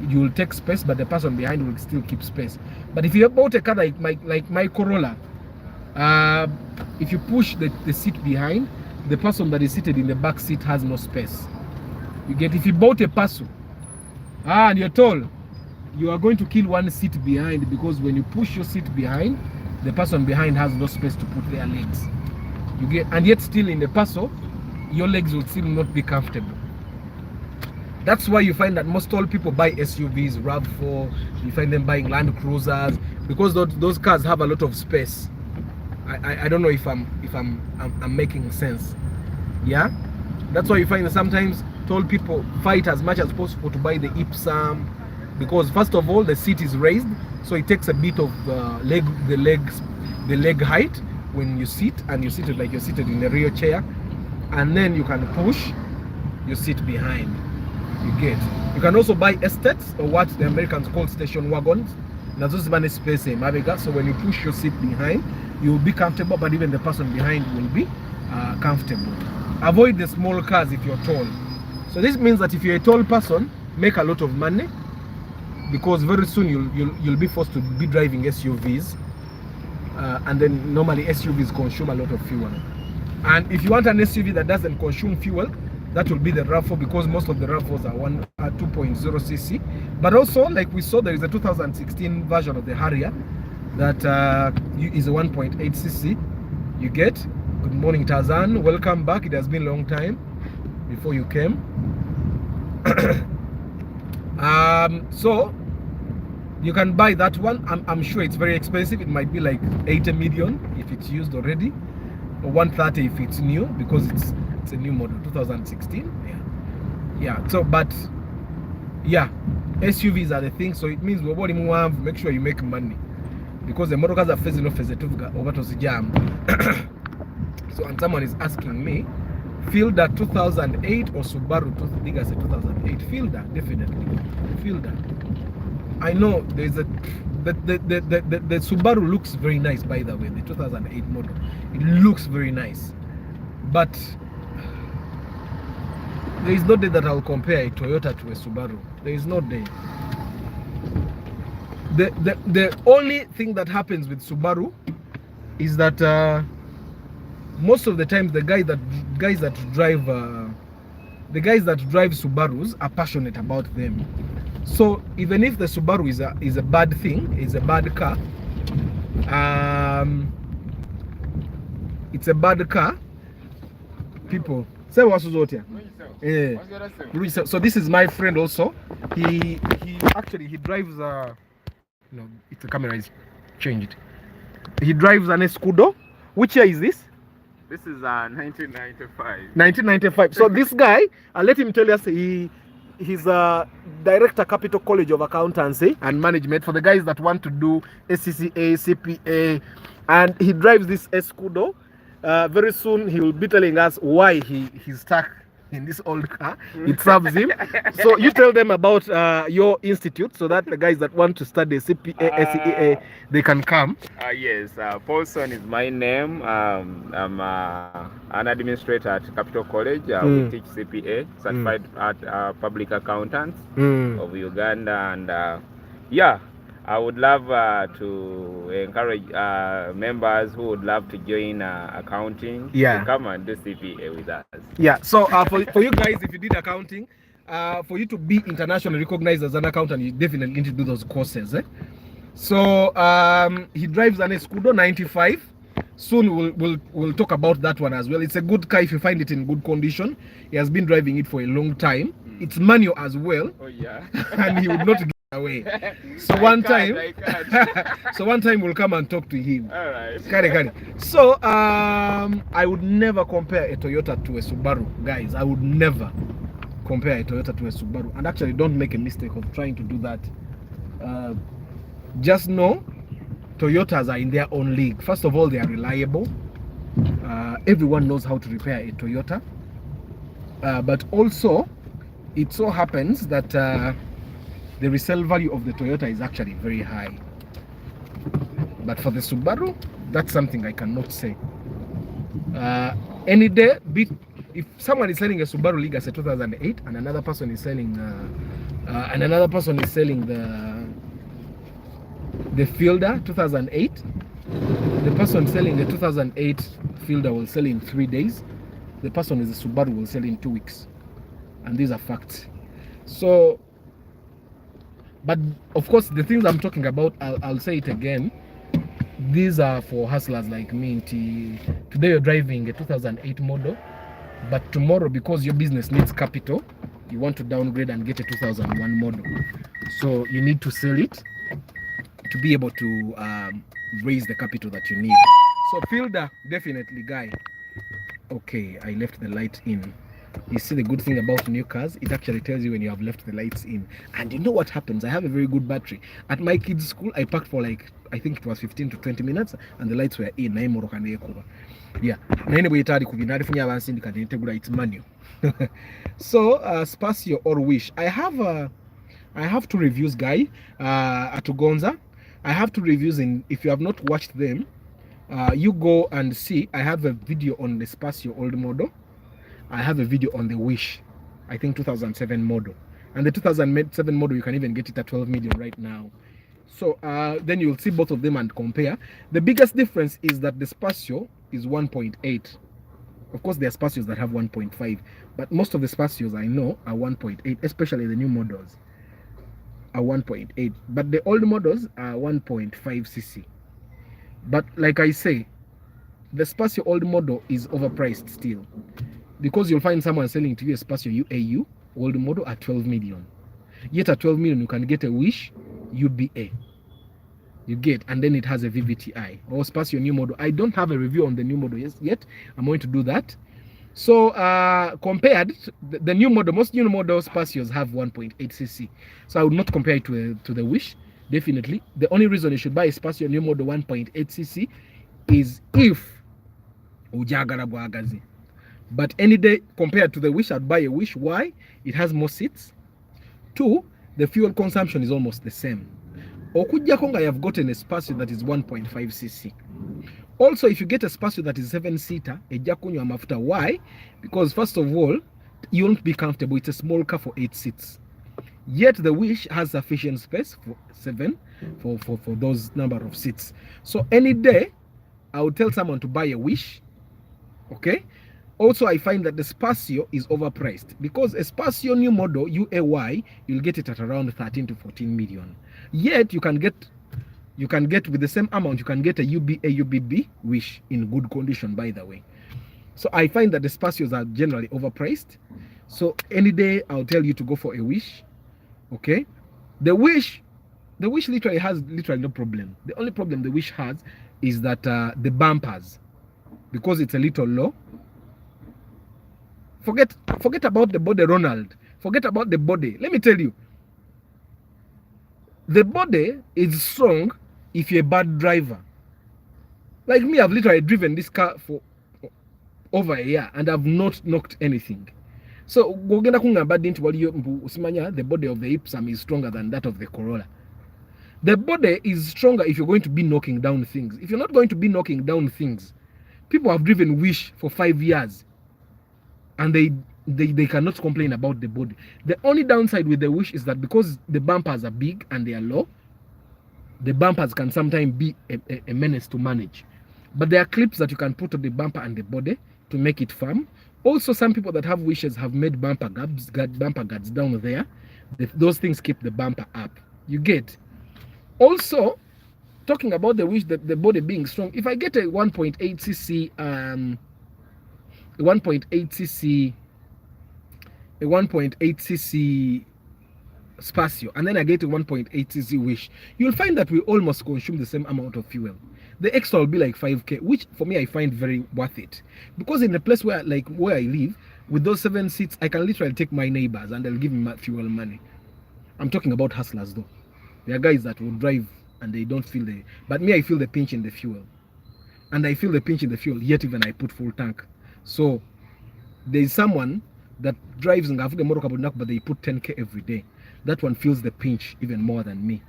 you will take space, but the person behind will still keep space. But if you bought a car like my Corolla, if you push the seat behind, the person that is seated in the back seat has no space. You get, if you bought a Passo, and you're told you are going to kill one seat behind, because when you push your seat behind, the person behind has no space to put their legs. You get, and yet still in the Passo, your legs will still not be comfortable. That's why you find that most all people buy SUVs, RAV4, you find them buying Land Cruisers, because those cars have a lot of space. I don't know if I'm making sense. Yeah, that's why you find that sometimes tall people fight as much as possible to buy the Ipsum, because first of all the seat is raised, so it takes a bit of the leg height when you sit, and you sit like you're seated in a real chair, and then you can push your seat behind. You get. You can also buy estates, or what the Americans call station wagons. So when you push your seat behind, you will be comfortable, but even the person behind will be comfortable. Avoid the small cars if you're tall. So this means that if you're a tall person, make a lot of money, because very soon you'll be forced to be driving SUVs, and then normally SUVs consume a lot of fuel. And if you want an SUV that doesn't consume fuel, that will be the RAV4, because most of the RAV4s are 2.0 cc. But also, like we saw, there is a 2016 version of the Harrier that is a 1.8 cc. You get. Good morning, Tarzan. Welcome back. It has been a long time before you came. So you can buy that one. I'm sure it's very expensive. It might be like 80 million if it's used already, or 130 if it's new, because it's a new model, 2016. Yeah. So, but yeah, SUVs are the thing. So it means we're make sure you make money, because the motor cars are facing off as a over to the jam. So, and someone is asking me, Fielder 2008 or Subaru 2008? Fielder, definitely. Fielder. I know there's a the Subaru looks very nice, by the way, the 2008 model. It looks very nice, but there is no day that I'll compare a Toyota to a Subaru. There is no day. The only thing that happens with Subaru is that most of the times the guys that drive Subarus are passionate about them. So even if the Subaru is a bad thing, is a bad car, it's a bad car, people say what's out here. Yeah. So this is my friend also. He drives no, it's the camera is changed. He drives an Escudo. Which year is this? This is 1995. 1995. So this guy, I'll let him tell us, he's a director, Capital College of Accountancy and Management, for the guys that want to do SCCA, CPA, and he drives this Escudo. Very soon he will be telling us why he's stuck in this old car. It serves him. So you tell them about your institute, so that the guys that want to study CPA, SCEA, they can come. Yes, Paulson is my name. I'm an administrator at Capital College. We teach CPA, Certified Public Accountants of Uganda, and yeah, I would love to encourage members who would love to join accounting to come and do CPA with us. Yeah, so for you guys, if you did accounting, for you to be internationally recognized as an accountant, you definitely need to do those courses. So he drives an Escudo 95. Soon we'll talk about that one as well. It's a good car if you find it in good condition. He has been driving it for a long time. It's manual as well. Oh yeah. And he would not get away. So one time we'll come and talk to him. All right. Kari. So I would never compare a Toyota to a Subaru, guys. I would never compare a Toyota to a Subaru. And actually, don't make a mistake of trying to do that. Just know Toyotas are in their own league. First of all, they are reliable. Everyone knows how to repair a Toyota. But also, it so happens that the resale value of the Toyota is actually very high. But for the Subaru, that's something I cannot say. Any day, if someone is selling a Subaru Legacy 2008 and another person is selling the Fielder 2008, the person selling the 2008 Fielder will sell in 3 days. The person with the Subaru will sell in 2 weeks, and these are facts. So, but of course, the things I'm talking about, I'll say it again. These are for hustlers like me. Today you're driving a 2008 model, but tomorrow, because your business needs capital, you want to downgrade and get a 2001 model. So you need to sell it to be able to raise the capital that you need. So Fielder, definitely, guy. Okay, I left the light in. You see, the good thing about new cars, it actually tells you when you have left the lights in. And you know what happens? I have a very good battery. At my kids' school, I parked for like, I think it was 15 to 20 minutes, and the lights were in. Yeah. Anyway, it's manual. So, Spacio or Wish. I have 2 reviews, guy, at Uganda. I have 2 reviews, and if you have not watched them, you go and see. I have a video on the Spacio old model. I have a video on the Wish, I think 2007 model. And the 2007 model, you can even get it at 12 million right now. So then you'll see both of them and compare. The biggest difference is that the Spacio is 1.8. Of course, there are Spacios that have 1.5, but most of the Spacios I know are 1.8, especially the new models are 1.8. But the old models are 1.5 cc. But like I say, the Spacio old model is overpriced still, because you'll find someone selling to you a Spacio UAU old model at 12 million. Yet at 12 million, you can get a Wish UBA. You get, and then it has a VVTi or Spacio new model. I don't have a review on the new model yet. I'm going to do that. So compared, the new model, most new model Spacios have 1.8 cc. So I would not compare it to the Wish, definitely. The only reason you should buy a Spacio new model 1.8 cc is if ujagala bwagazi. But any day, compared to the Wish, I'd buy a Wish. Why? It has more seats. 2, the fuel consumption is almost the same. Okujja konga, you've gotten a Spacio that is 1.5 cc. Also, if you get a Spacio that is 7-seater, ejja kunywa mafuta. Why? Because first of all, you won't be comfortable. It's a small car for 8 seats. Yet the Wish has sufficient space for 7 for those number of seats. So any day, I would tell someone to buy a Wish. Okay. Also, I find that the Spacio is overpriced, because a Spacio new model UAY, you'll get it at around 13 to 14 million. Yet you can get with the same amount, you can get a UBA UBB Wish in good condition, by the way. So I find that the Spacios are generally overpriced. So any day I'll tell you to go for a Wish. Okay, the Wish literally has no problem. The only problem the Wish has is that the bumpers, because it's a little low. Forget about the body, Ronald. Forget about the body. Let me tell you, the body is strong if you're a bad driver. Like me, I've literally driven this car for over a year and I've not knocked anything. So the body of the Ipsum is stronger than that of the Corolla. The body is stronger if you're going to be knocking down things. If you're not going to be knocking down things, people have driven Wish for 5 years and they cannot complain about the body. The only downside with the Wish is that because the bumpers are big and they are low, the bumpers can sometimes be a menace to manage. But there are clips that you can put on the bumper and the body to make it firm. Also, some people that have Wishes have made bumper guards down there. Those things keep the bumper up. You get. Also, talking about the Wish, the body being strong, if I get a 1.8 cc a 1.8 cc Spacio, and then I get a 1.8 cc Wish, you'll find that we almost consume the same amount of fuel. The extra will be like 5k, which for me I find very worth it, because in the place where I live, with those 7 seats, I can literally take my neighbors and they'll give me fuel money. I'm talking about hustlers though. There are guys that will drive and they don't feel but me, I feel the pinch in the fuel, and I feel the pinch in the fuel, yet even I put full tank. So there's someone that drives but they put 10k every day. That one feels the pinch even more than me.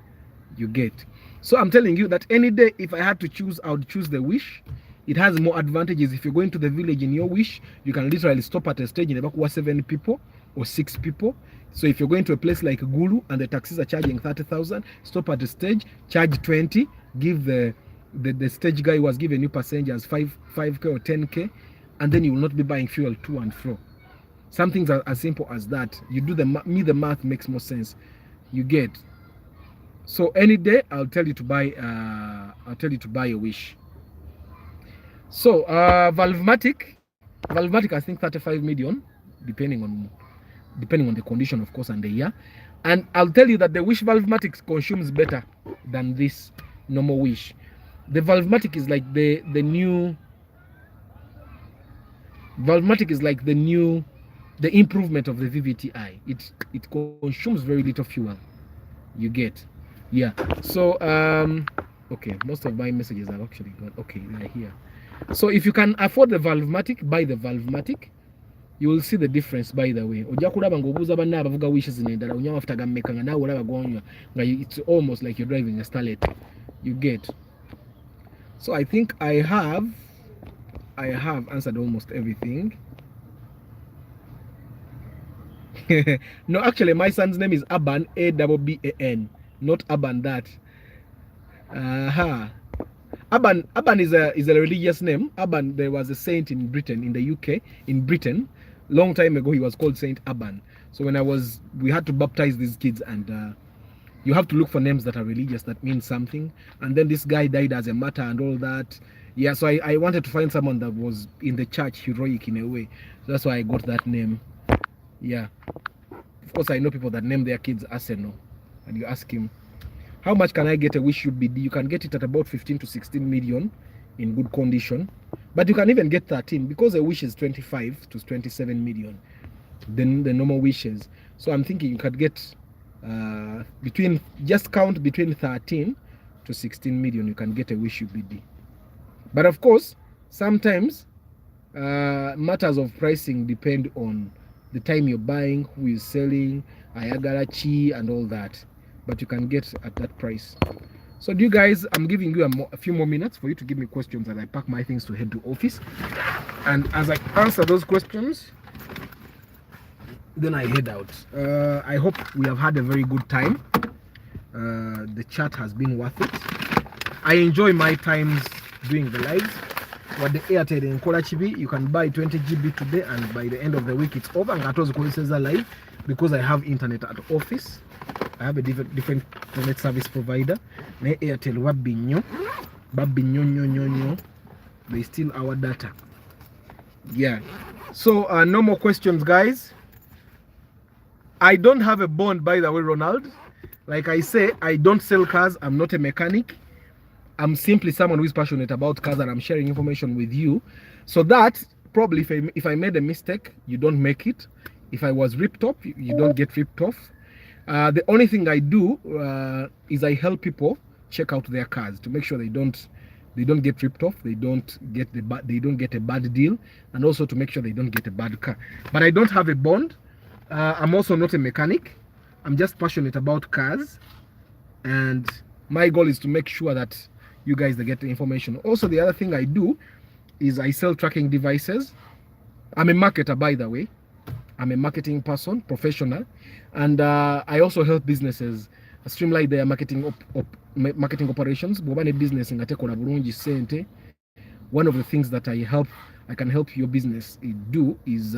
You get. So I'm telling you that any day, if I had to choose, I would choose the Wish. It has more advantages. If you're going to the village in your Wish, you can literally stop at a stage in about 7 people or 6 people. So if you're going to a place like Gulu and the taxis are charging 30,000, stop at the stage, charge 20, give the stage guy who has given you passengers 5k or 10k, and then you will not be buying fuel to and fro. Something as simple as that. You do the math makes more sense. You get. So any day I'll tell you to buy a Wish. So Valvematic I think 35 million, depending on the condition, of course, and the year. And I'll tell you that the Wish Valvematic consumes better than this normal Wish. The Valvematic is like the new Valvematic is like the improvement of the VVTi. It consumes very little fuel. You get. Yeah. So okay, most of my messages have actually gone. Okay, they're here. So if you can afford the Valvematic, buy the Valvematic. You will see the difference, by the way. Ojja kulaba ng'obuuza banna abavuga wishes n'endala onywa amafuta gammeka nga naawe olaba gonywa nga it's almost like you're driving a starlet. You get. So I think I have answered almost everything. No, actually my son's name is Aban, Abban, not Aban that. Aban is a religious name. Aban, there was a saint in Britain, in the UK, in Britain. Long time ago, he was called Saint Aban. So we had to baptize these kids, and you have to look for names that are religious, that mean something. And then this guy died as a martyr and all that. Yeah, so I wanted to find someone that was in the church, heroic in a way. So that's why I got that name. Yeah. Of course, I know people that name their kids Arsenal. And you ask him, how much can I get a Wish UBD? You can get it at about 15 to 16 million in good condition. But you can even get 13 because a Wish is 25 to 27 million. Then the normal Wishes. So I'm thinking you could get just count between 13 to 16 million. You can get a Wish UBD. But of course, sometimes matters of pricing depend on the time you're buying, who is selling, ayagarachi, and all that. But you can get at that price. So do you guys, I'm giving you a few more minutes for you to give me questions as I pack my things to head to office. And as I answer those questions, then I head out. I hope we have had a very good time. The chat has been worth it. I enjoy my times doing the lives. What the Airtel in Kolachibi, you can buy 20 GB today, and by the end of the week it's over. And Ngato's Koliseza live because I have internet at office. I have a different internet service provider. Ne Airtel wabinyo, babinyo. They steal our data. Yeah. So no more questions, guys. I don't have a bond, by the way, Ronald. Like I say, I don't sell cars. I'm not a mechanic. I'm simply someone who is passionate about cars, and I'm sharing information with you. So that probably if I made a mistake, you don't make it. If I was ripped off, you don't get ripped off. The only thing I do is I help people check out their cars to make sure they don't get ripped off, they don't get a bad deal, and also to make sure they don't get a bad car. But I don't have a bond. I'm also not a mechanic. I'm just passionate about cars, and my goal is to make sure that you guys get the information. Also, the other thing I do is I sell tracking devices. I'm a marketer, by the way. I'm a marketing person, professional, and I also help businesses streamline their marketing operations. Business one of the things that I can help your business do is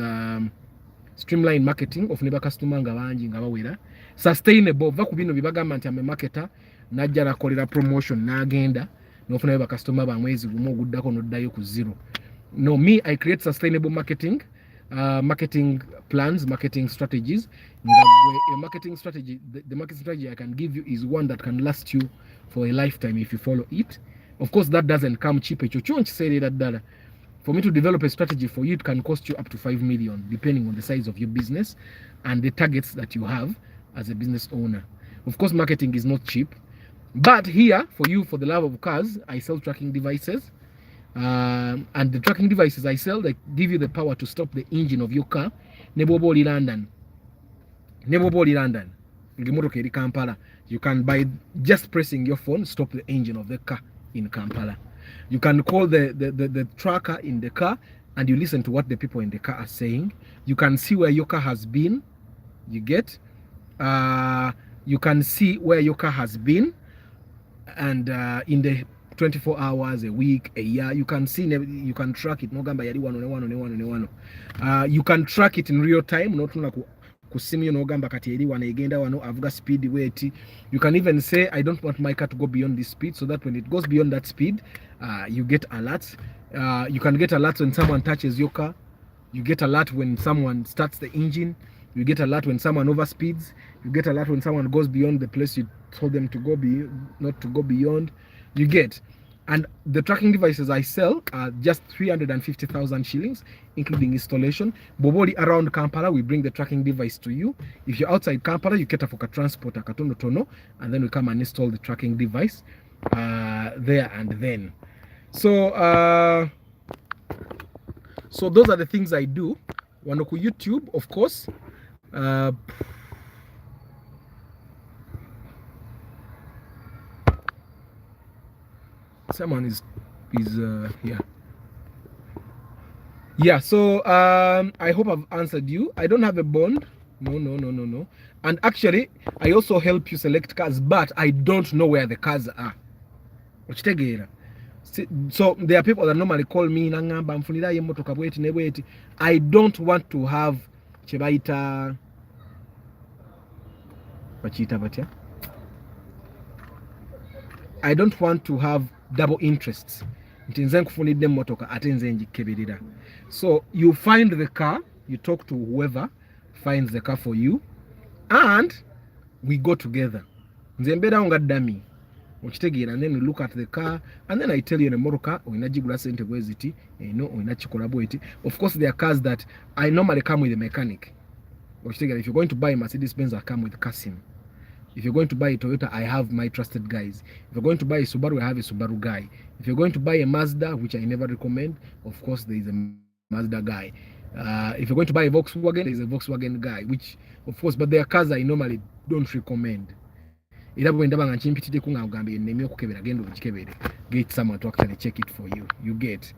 streamline marketing of neighbor customer nga bangi nga bawera sustainable va ku bino bibagamba nti ame marketer najja nakolera promotion n'agenda n'ofuna ba customer ba mwezi gumu oguddako n'oddayo ku zero. No, me, I create sustainable marketing plans, marketing strategies. A marketing strategy, the marketing strategy I can give you is one that can last you for a lifetime if you follow it. Of course, that doesn't come cheap. For me to develop a strategy for you, it can cost you up to 5 million, depending on the size of your business and the targets that you have as a business owner. Of course, marketing is not cheap. But here, for you, for the love of cars, I sell tracking devices. And the tracking devices I sell, they give you the power to stop the engine of your car. Neboboli London. ng'emmotoka eri Kampala, you can, by just pressing your phone, stop the engine of the car in Kampala. You can call the tracker in the car and you listen to what the people in the car are saying. You can see where your car has been. You get? You can see where your car has been, and in the 24 hours, a week, a year, you can see, you can track it. You can track it in real time. Not like kusimu nogamba kati eri wana egenda wano avuga speed weight. You can even say, I don't want my car to go beyond this speed, so that when it goes beyond that speed, you get alerts. You can get alerts when someone touches your car. You get alert when someone starts the engine. You get alert when someone overspeeds. You get alert when someone goes beyond the place you told them to go, not to go beyond. You get. And the tracking devices I sell are just 350,000 shillings, including installation. Boboli around Kampala, we bring the tracking device to you. If you're outside Kampala, you get a foka transport, a katono tono, and then we come and install the tracking device there and then. So, so those are the things I do. Wanoku YouTube, of course. Someone is here. Yeah, so I hope I've answered you. I don't have a bond. No. And actually, I also help you select cars, but I don't know where the cars are. So there are people that normally call me. I don't want to have chebaita. I don't want to have double interests. So you find the car, you talk to whoever finds the car for you, and we go together. And then we look at the car, and then I tell you in a Moroka, of course, there are cars that I normally come with a mechanic. If you're going to buy a Mercedes-Benz, I come with Kasim. If you're going to buy a Toyota, I have my trusted guys. If you're going to buy a Subaru, I have a Subaru guy. If you're going to buy a Mazda, which I never recommend, of course, there is a Mazda guy. If you're going to buy a Volkswagen, there is a Volkswagen guy, which, of course, but there are cars I normally don't recommend. Get someone to actually check it for you. You get.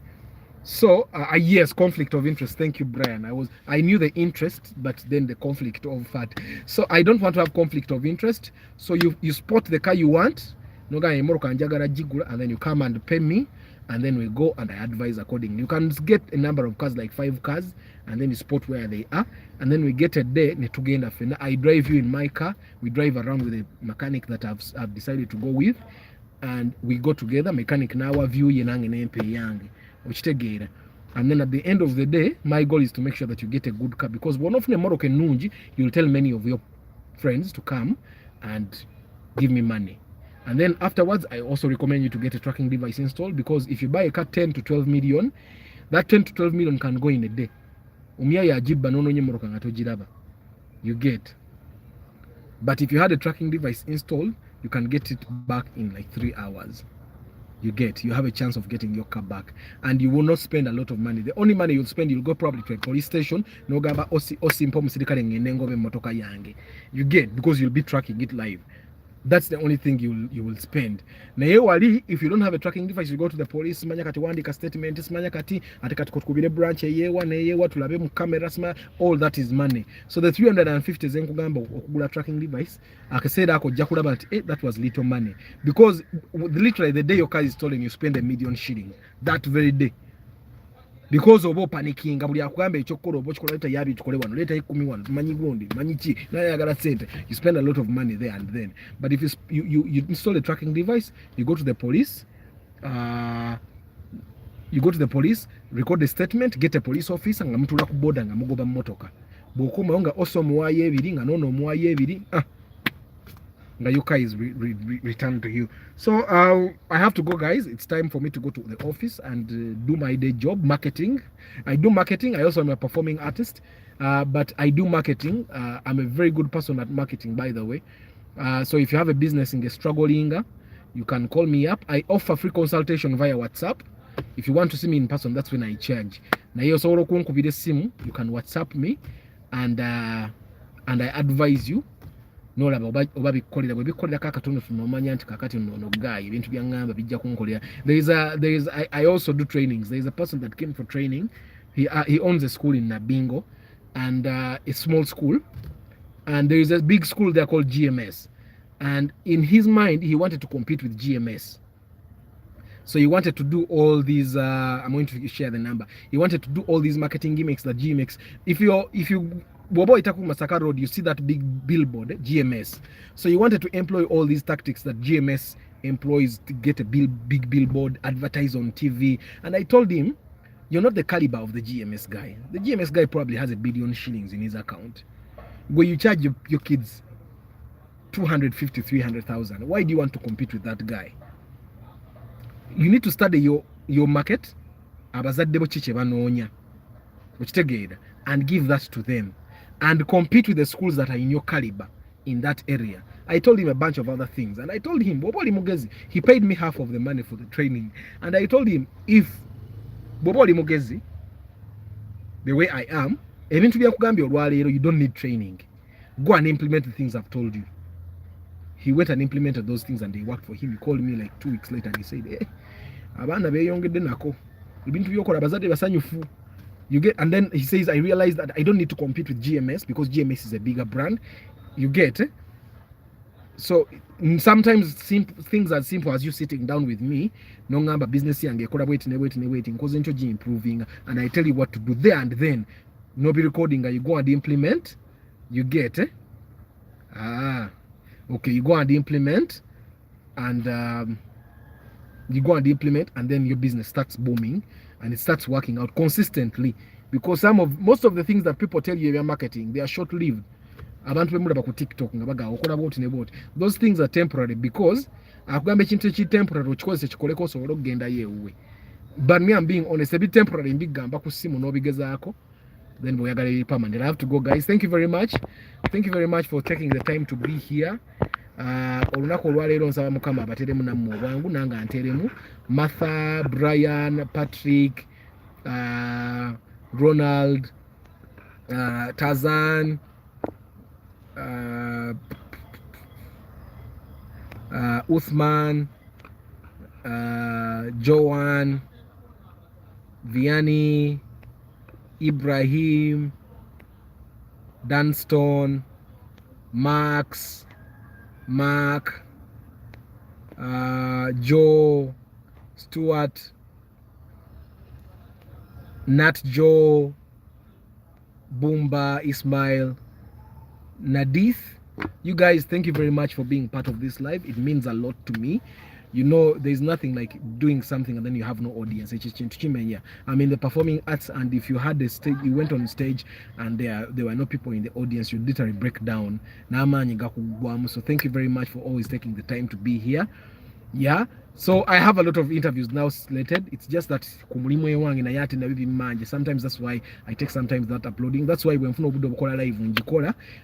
So yes, conflict of interest. Thank you, Brian. I knew the interest, but then the conflict of that. So I don't want to have conflict of interest. So you spot the car you want, and then you come and pay me, and then we go and I advise accordingly. You can get a number of cars, like 5 cars, and then you spot where they are, and then we get a day. I drive you in my car. We drive around with a mechanic that I've decided to go with, and we go together. Mechanic now view yang. And then at the end of the day, my goal is to make sure that you get a good car, because one of the Moroccan nunji, you'll tell many of your friends to come and give me money. And then afterwards, I also recommend you to get a tracking device installed, because if you buy a car 10 to 12 million, that 10 to 12 million can go in a day. You get. But if you had a tracking device installed, you can get it back in like 3 hours. You have a chance of getting your car back, and you will not spend a lot of money. The only money you'll spend, you'll go probably to a police station. You get, because you'll be tracking it live. That's the only thing you will spend. If you don't have a tracking device, you go to the police, statement, all that is money. So the 350 zen tracking device, I said that was little money, because literally the day your car is stolen, you spend 1 million shillings that very day. Because of panicking, you spend a lot of money there and then. But if you install a tracking device, you go to the police, record the statement, get a police officer, and Nayuka is returned to you. So I have to go, guys. It's time for me to go to the office and do my day job, marketing. I do marketing. I also am a performing artist, but I do marketing. I'm a very good person at marketing, by the way. So if you have a business in the struggling, you can call me up. I offer free consultation via WhatsApp. If you want to see me in person, that's when I charge. You can WhatsApp me, and I advise you nolaba oba bikkolera bwe bikkolera kakatono tunomanya nti kakati no guy ebintu byangamba bijja kunkolera. I also do trainings. There is a person that came for training. He owns a school in Nabingo, and a small school, and there is a big school there called GMS, and in his mind he wanted to compete with GMS. So he wanted to do all these I'm going to share the number. He wanted to do all these marketing gimmicks that GMX. If you Bobo Itaku Masaka Road, you see that big billboard, GMS. So he wanted to employ all these tactics that GMS employs to get a big billboard, advertise on TV. And I told him, you're not the caliber of the GMS guy. The GMS guy probably has 1 billion shillings in his account. Where you charge your kids 250, 300,000. Why do you want to compete with that guy? You need to study your market, abazadde bo kiki banoonya, okitegeera, and give that to them, and compete with the schools that are in your caliber in that area. I told him a bunch of other things, and I told him, Boboli Mugezi, he paid me half of the money for the training, and I told him, if Boboli Mugezi, the way I am, ebintu byakugambye olwaleero, you don't need training. Go and implement the things I've told you. He went and implemented those things, and they worked for him. He called me like 2 weeks later, and he said, "Hey, abana beyongedde nako. Ebintu byokola bazadde basanyufu." You get, and then he says, I realized that I don't need to compete with GMS because GMS is a bigger brand. You get, so sometimes things as simple as you sitting down with me, no ngamba business yange ekola waiting cause ncho improving, and I tell you what to do there and then. No be recording, you go and implement. You get, okay, you go and implement, and then your business starts booming, and it starts working out consistently, because most of the things that people tell you about marketing, they are short-lived. Abantu bemulaba ku TikTok nga baga okola boti ne boti. Those things are temporary, because akugamba ekintu eki temporary okikozesa kikoleko osobola okugenda yeewuwe. But me, I'm being honest, a bit temporary mbigamba ku simu n'obigezaako, then we are going to be permanent. I have to go, guys. Thank you very much. Thank you very much for taking the time to be here. Olunaku olwaleero nsaba Mukama abateremu nammwe obwangu nange anteremu. Martha, Brian, Patrick, Ronald, Tazan, Uthman, Joan, Vianney, Ibrahim, Dunston, Max, Mark, Joe, Stuart, Nat Joe, Boomba, Ismail, Nadith. You guys, thank you very much for being part of this live. It means a lot to me. You know, there's nothing like doing something and then you have no audience. I'm in the performing arts, and if you had a stage, you went on stage and there were no people in the audience, you literally break down. So thank you very much for always taking the time to be here. Yeah, so I have a lot of interviews now slated. It's just that sometimes that's why I take sometimes that uploading. That's why when live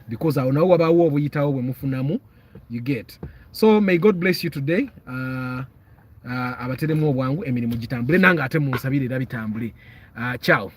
because I know you get. So may God bless you today. Abateremu obwangu emirimu gitambule nange ate munsabire era bitambule. Ciao.